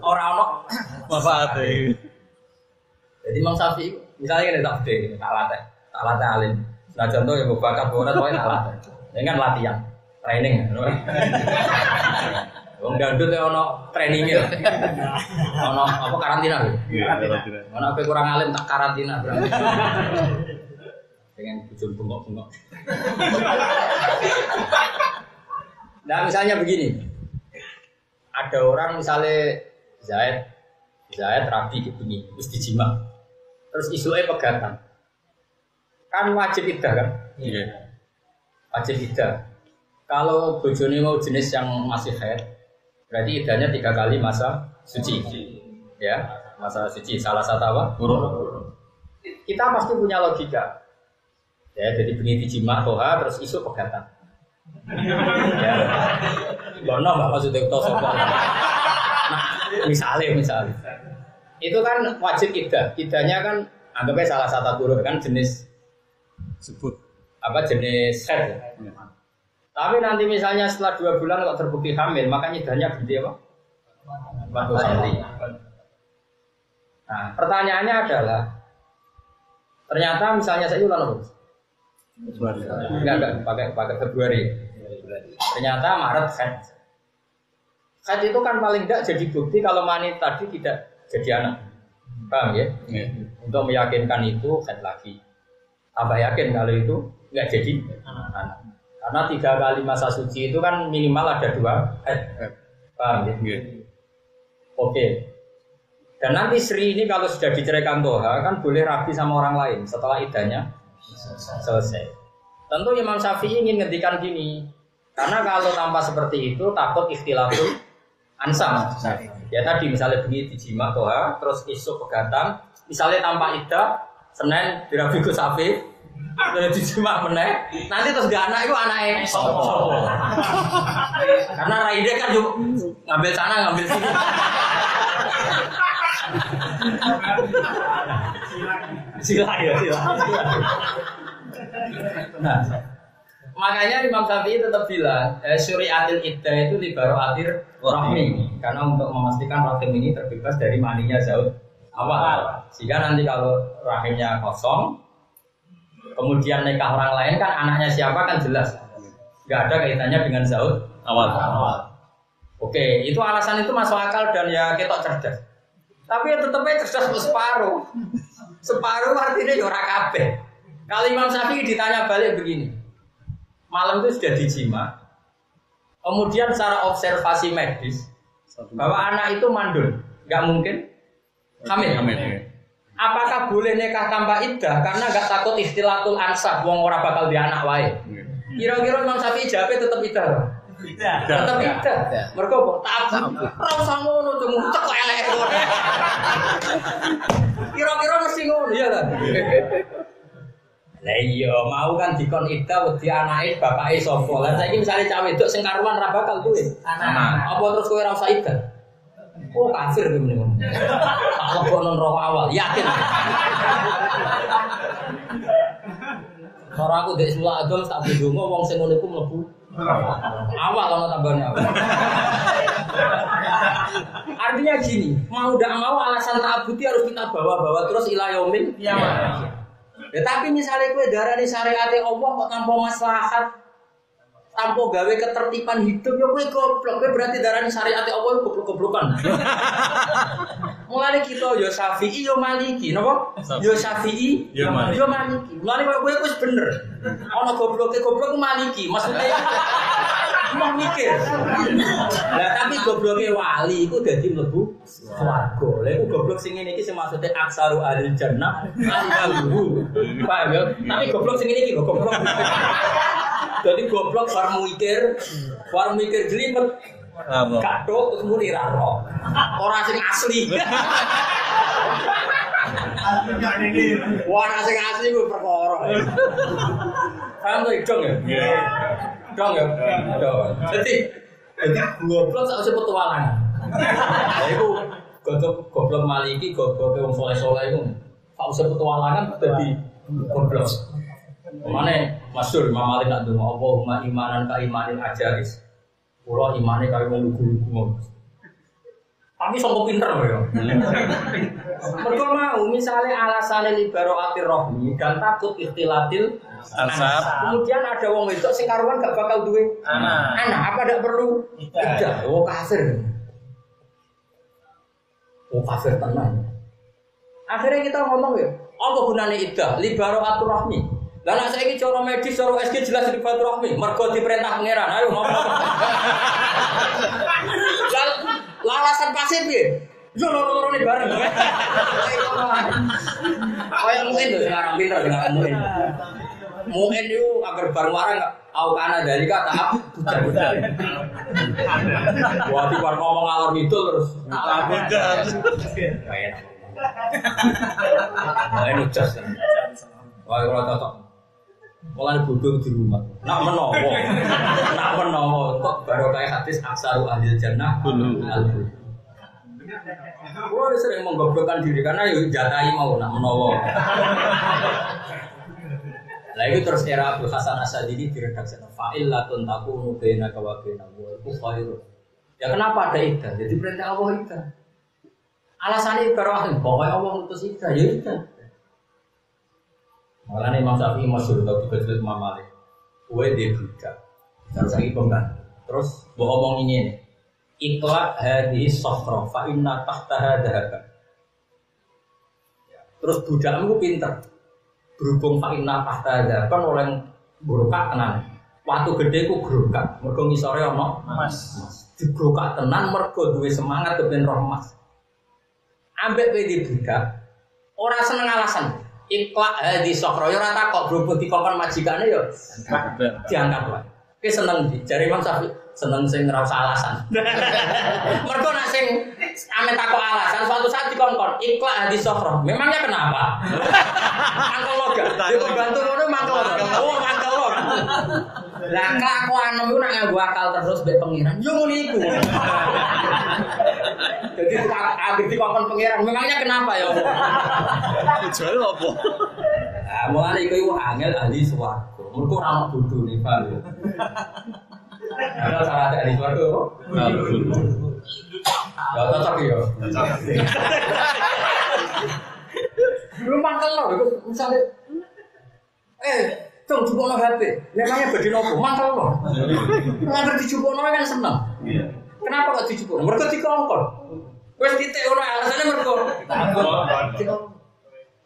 ora ono manfaat. Jadi Imam Syafi'i misalnya kita tak latih alim. Nah contoh ya bakat bola tuh tak latih. Ini kan latihan, training. Wong dandut ya ono trainingnya, ono apa karantina gitu. Ono apa kurang alim tak karantina berarti. Dengan bujur bengok-bengok. Nah misalnya begini, ada orang misalnya Zaid rabi begini, terus dijima, terus isunya pegatan, kan wajib iddah kan? Iya. Wajib iddah. Kalau bojone mau jenis yang masih haid, berarti iddahnya 3 kali masa suci, ya masa suci. Salah satu apa? Kita pasti punya logika. Ya, jadi bengi dijima toha terus isu pegatan. Ya. Bono mbak maksudnya to sapa. Nah, misalnya itu kan wajib iddah. Iddahnya kan anggapnya salah satu huruf kan jenis sebut apa jenis haid. Ya. Tapi nanti misalnya setelah 2 bulan kok terbukti hamil, maka iddahnya berarti apa? 40 hari. Nah, pertanyaannya adalah ternyata misalnya saya ulang apa? Enggak pakai Februari. Ternyata Maret haid. Haid itu kan paling tidak jadi bukti kalau mani tadi tidak jadi anak. Paham ya? Untuk meyakinkan itu haid lagi. Tambah yakin kalau itu enggak jadi anak. Karena 3 kali masa suci itu kan minimal ada 2 haid. Paham ya? Oke. Dan nanti Sri ini kalau sudah diceraikan toha kan boleh rabi sama orang lain setelah iddahnya Selesai. Tentu Imam Syafi'i ingin ngendikan gini, karena kalau tanpa seperti itu takut ikhtilaful ansam. Ya tadi misalnya begini dijima toha, terus isu pegatang, misalnya tanpa iddah, Senin dirabiku sapi, terus dijima meneh, nanti terus gak anak itu anaknya sopo. Karena Raide kan ngambil sana ngambil sini. Sila. Nah, makanya Imam Syafi'i tetap bilang syuriatil iddah itu libaroatir rahmi, karena untuk memastikan rahim ini terbebas dari maninya zaud awal. Sehingga nanti kalau rahimnya kosong, kemudian nikah orang lain kan anaknya siapa kan jelas, nggak ada kaitannya dengan zaud awal. Oke, itu alasan itu masuk akal dan ya ketok cerdas. Tapi ya tetapnya cerdas separuh. Separuh artinya ya ora kabeh. Kalau Imam Syafi'i ditanya balik begini, malam itu sudah dijima, kemudian secara observasi medis bahwa anak itu mandul, nggak mungkin hamil. Apakah boleh nikah tanpa iddah karena nggak takut ikhtilatul ansab, wong ora bakal di anak wae? Kira-kira Imam Syafi'i jawabnya tetap iddah. Tetap iddah. Mergo kok tabu. Ora usah ngono cuma cek elek. Kira-kira mesti ngono ya kan? Lah iya, mau kan dikon iddah wedi anake bapake sapa. Lah saiki misale cah wedok sing karuan ra bakal duwe anak. Apa terus kowe ora usah iddah? Oh kafir kowe ngene. Tak lebokno neraka awal, yakin. Ora aku dek semula adol tak ndonga wong sing ngono iku mlebu awal ana tambane awal. Artinya gini, mau ndak mau alasan ta'abbudi harus kita bawa-bawa terus ila yaumil qiyamah. Ya, tapi misalnya kue darah di syariat Allah kok tanpa maslahat, tanpa gawe ketertiban hidup, ya kue goblok. Kue berarti darah di syariat Allah goblok-goblokan. Mulai kita yo Syafi'i yo Maliki, napa? Yo Syafi'i yo Maliki. Mulai kue bener. Ono goblok Maliki, maksudnya mau mikir. Lah tapi gobloke wali iku dadi mlebu swarga. Lah iku goblok sing ngene iki sing maksude aksaru ahli jannah al-qalbu. Paham ya? Tapi goblok sing ngene iki lho goblok. Dadi goblok bar mikir jelimet. Kathok terus muni ra ro. Ora sing asli. Ora sing asli ku perkara. Paham dong ya? Dong ya. Jadi goblok sak usah petualangan. Lah iku goblok Maliki, goblok wong saleh-saleh iku. Sak usah petualangan dadi goblok. Mane masyhur Imam Malik nak ndonga Allahumma imanan ka imanil ajaris. Kula imane kaya wong lugu-lugu. Tapi sangko pinter ya. Mergo mau misale alasane libaroatir rohmi dan takut ikhtilatil ansab. Kemudian ada wong wedok sing karuan gak bakal duwe anak. Apa ndak perlu? Tidak. Oh kafir. Oh kafir tenan. Akhirnya kita ngomong ya, apa gunane iddah? Libaroatur rahmi. Lah nek saiki cara medis, cara SG jelas libaroatur rahmi. Mergo diperintah pangeran. Ayo ngomong. Lalasan pasif piye? Yo loro-lorone bareng. Kaya mungkin lho sekarang pinter dengan mungkin. Mungkin itu agar bareng warang au kana dari kata budak-budak. Wah, di bar ngomong ngalor ngidul terus. Budak. Kayak. Nah, ini jas. Wah, ora cocok. Mulane bodoh di rumah. Nak menowo kok baru kayak hadis aksaru ahli jannah al-bul. Kulo sering menggoblokkan diri karena yo jatai mau nak menowo. Lah itu terus era Abdul Hasan Asy'ari diredaksi fa'illatun takunu bainaka wa bainahu wa khairu. Ya kenapa ada iddah? Jadi perintah Allah iddah. Alasannya ibarat pokoknya Allah ngutus iddah ya iddah. Makanya Imam Syafi'i masyhur tau juga Imam Malik. Kowe dhe budak. Terus lagi pembantu. Terus mbok omong ngene. Iqla hadhihi safra fa inna tahtaha dhahaban. Terus budakmu pinter. Berhubung fa'inna tahta dhahaban oleh berukak tenan. Watu gede ku gerukak. Mergo ngisore ana emas. Digerukak tenan mergo duwe semangat kepen roh emas. Ambek kowe di budak ora seneng alasan. Ikhla di sokro yo ora takok berhubung dikongkon majikane yo diangkat wae. Ki seneng di jare Imam Syafi'i seneng sing ora usah alasan. Mergo nek sing ame takok alasan suatu saat dikongkon ikhla di sokro. Memangnya kenapa? Mangkel lo gak? Yo bantu ngono mangkel. Oh mangkel lo. Lah kelakuan iku nek nganggo akal terus mbek pengiran yo ngono iku. Jadi agak dikongkon pengiran memangnya kenapa ya? Jual apa? Nah, mulane iku angel ahli swarga. Mergo ora ono bodhone, Pak. Ada syarat ahli swarga. Ya cocok ya. Lu mangkel lho, misale Cung jupukno HP. Memangnya badhe nopo? Mangkel lho. Lah dijupukno kan seneng. Iya. Kenapa kok dijupukno? Mergo dikongkon. Wes titik ora alasane mergo.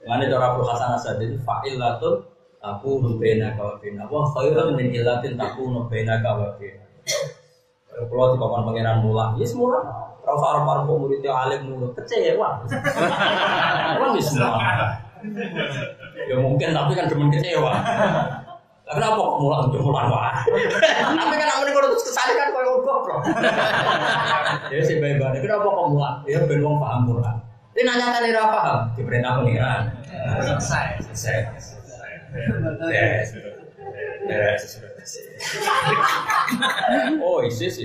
Mane cara Abu Hasan Asy'ari fa'illatul takunu bainaka wa baina wa khairun min illatin takunu bainaka wa baina. Kalau dikongkon pangeran mulah, ya semula. Ora usah arep-arep murid alim mulut kecewa. Wong wis semua. Ya mungkin tapi kan demen kecewa. Lah kenapa kok mulang wae? Tapi kan amun ngono terus kesane kan koyo goblok. Ya sing bae-bae kenapa kok mulang? Ya ben wong paham Quran. Ini nanya tadi ora paham, diperintah pengiran. Selesai. Oh, isis.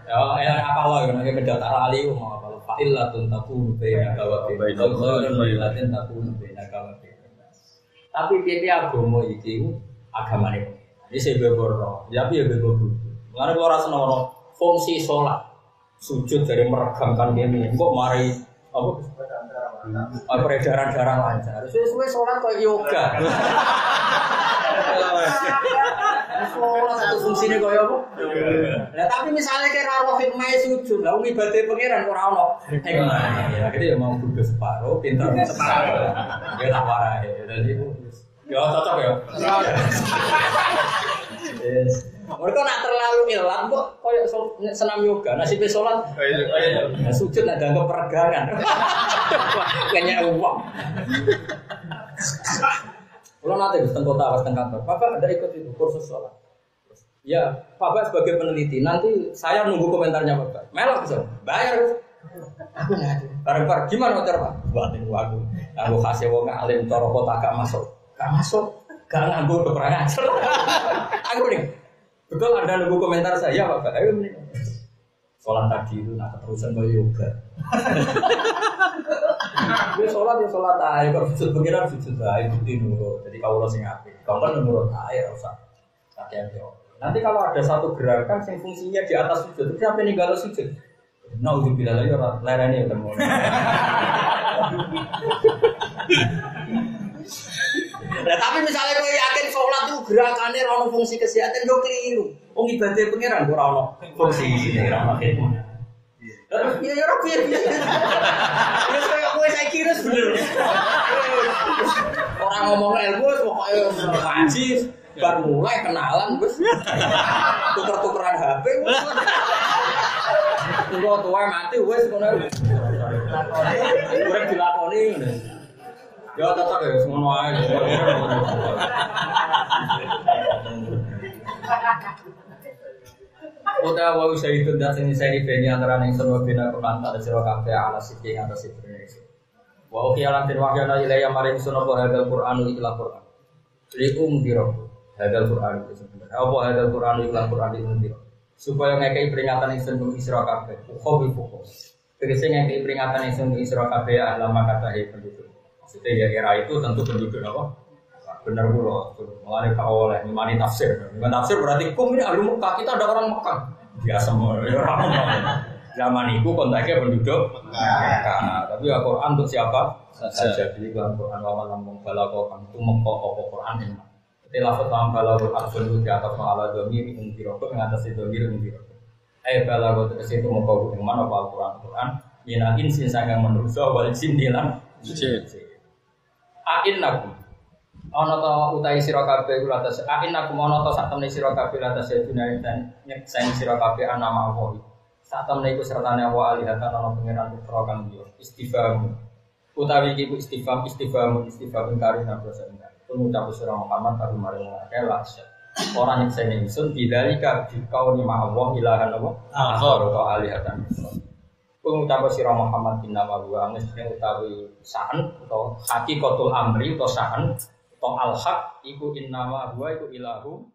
Ya apa lo yang nanya kedatar ali mau apa lo? Fa'ilatun takunu bainaka wa bainallahi takunu bainaka wa bainah. Tapi piye agama iki agamane. Iki sing beboro, ya piye beboro. Mulane kula ora seneng fungsi salat. Sujud dari meregangkan kene kok mari apa peredaran darah lancar. Suwe-suwe salat kok yoga. Salat satu fungsine koyo apa? Lah tapi misalnya kira roh hikmah sujud, lah ibadah pangeran ora ono. Ya gitu ya mau kudu separo, pintar separo. Ya tak warai. Dadi ya cocok ya. Yes. Mereka nak terlalu ilang kok koyo senam yoga, nasibnya sholat. Nah, sujud nak dianggap peregangan. Kayaknya uang. Kalau nanti di kota, di kantor, Bapak ada ikut itu kursus sholat. Ya, Bapak sebagai peneliti, nanti saya nunggu komentarnya Bapak. Melok bisa, bayar. Aku nggak ada. Bareng-bareng gimana motor Pak? Buatin aku. Aku kasih wong alim toro kota gak masuk. Gak masuk, gak nganggur kurang ajar. Aku nih. Betul Anda nunggu komentar saya Bapak. Ayo nih. Sholat tadi itu nak keterusan kalau yoga. Dia sholat aja. Kalau sujud pengiran sujud aja. Bukti nurut. Jadi kalau lo sing api, kalau kan nurut aja usah. Nanti kalau ada satu gerakan yang fungsinya di atas sujud, itu siapa nih kalau sujud? Nah udah bilang lagi orang lereni udah mau. Nah, tapi misalnya kau yakin sholat itu gerakannya rano fungsi kesehatan kau keliru. Oh ibadah pengiran kau rano fungsi ini rano khidmat. Terus ya orang biar. Terus kayak gue saya kira sebenarnya. Orang ngomong ilmu pokoknya ngaji, baru mulai kenalan bos. Tuker-tukeran HP. Tunggu tua mati wes kono. Urip dilakoni ngene. Ya tetep ya semono ae. Udah wau saya itu dan saya di antara yang semua bina penanta ada sira kabeh ala siki atas Indonesia. Wa khiyalan tin wahyana ilaya maring sunah hadal Qur'an ila Qur'an. Lium diro hadal Qur'an itu sebenarnya. Apa hadal Qur'an ila Qur'an itu supaya ngekei peringatan ingsun ing sira kabeh. Khobi fokus. Tegese ngekei peringatan ingsun ing sira kabeh alama katahe penduduk. Maksudnya ya era itu tentu penduduk apa? Benar pula. Mulane ka oleh ngimani tafsir. Bukan tafsir berarti kum ini ahli Mekah, kita ada orang Mekah. Biasa semua orang zaman itu kontaknya penduduk Mekah. Tapi Al-Qur'an untuk siapa? Saja. Jadi Al-Qur'an wa lamung balagha kan itu Mekah Qur'an ini. Tilafat lam balagha absolut di atas ala dhamir ungkiro ke atas dhamir ungkiro. Balagha itu Mekah yang mana Al-Qur'an mina insin sangang manusia wal jin dilan ain nakum ana ta utahe sira kabeh kula atas ain nakum ana ta sak temne sira kabeh atas dunia dan nyeksain sira kabeh ana mawon sak temne iku sertane wa alihatan ana pangeran putra kang yo istifham utawi iku istifham ingkari napa sing pengucap sira Muhammad karo maring akeh orang yang saya ingsun bidzalika bikauni ma'allah ilahan akhar wa alihatan. Pengucap sira Muhammad bin nama wa mesti utawi sa'an atau hakikatul amri atau sa'an atau al-haq iku innama huwa iku ilahu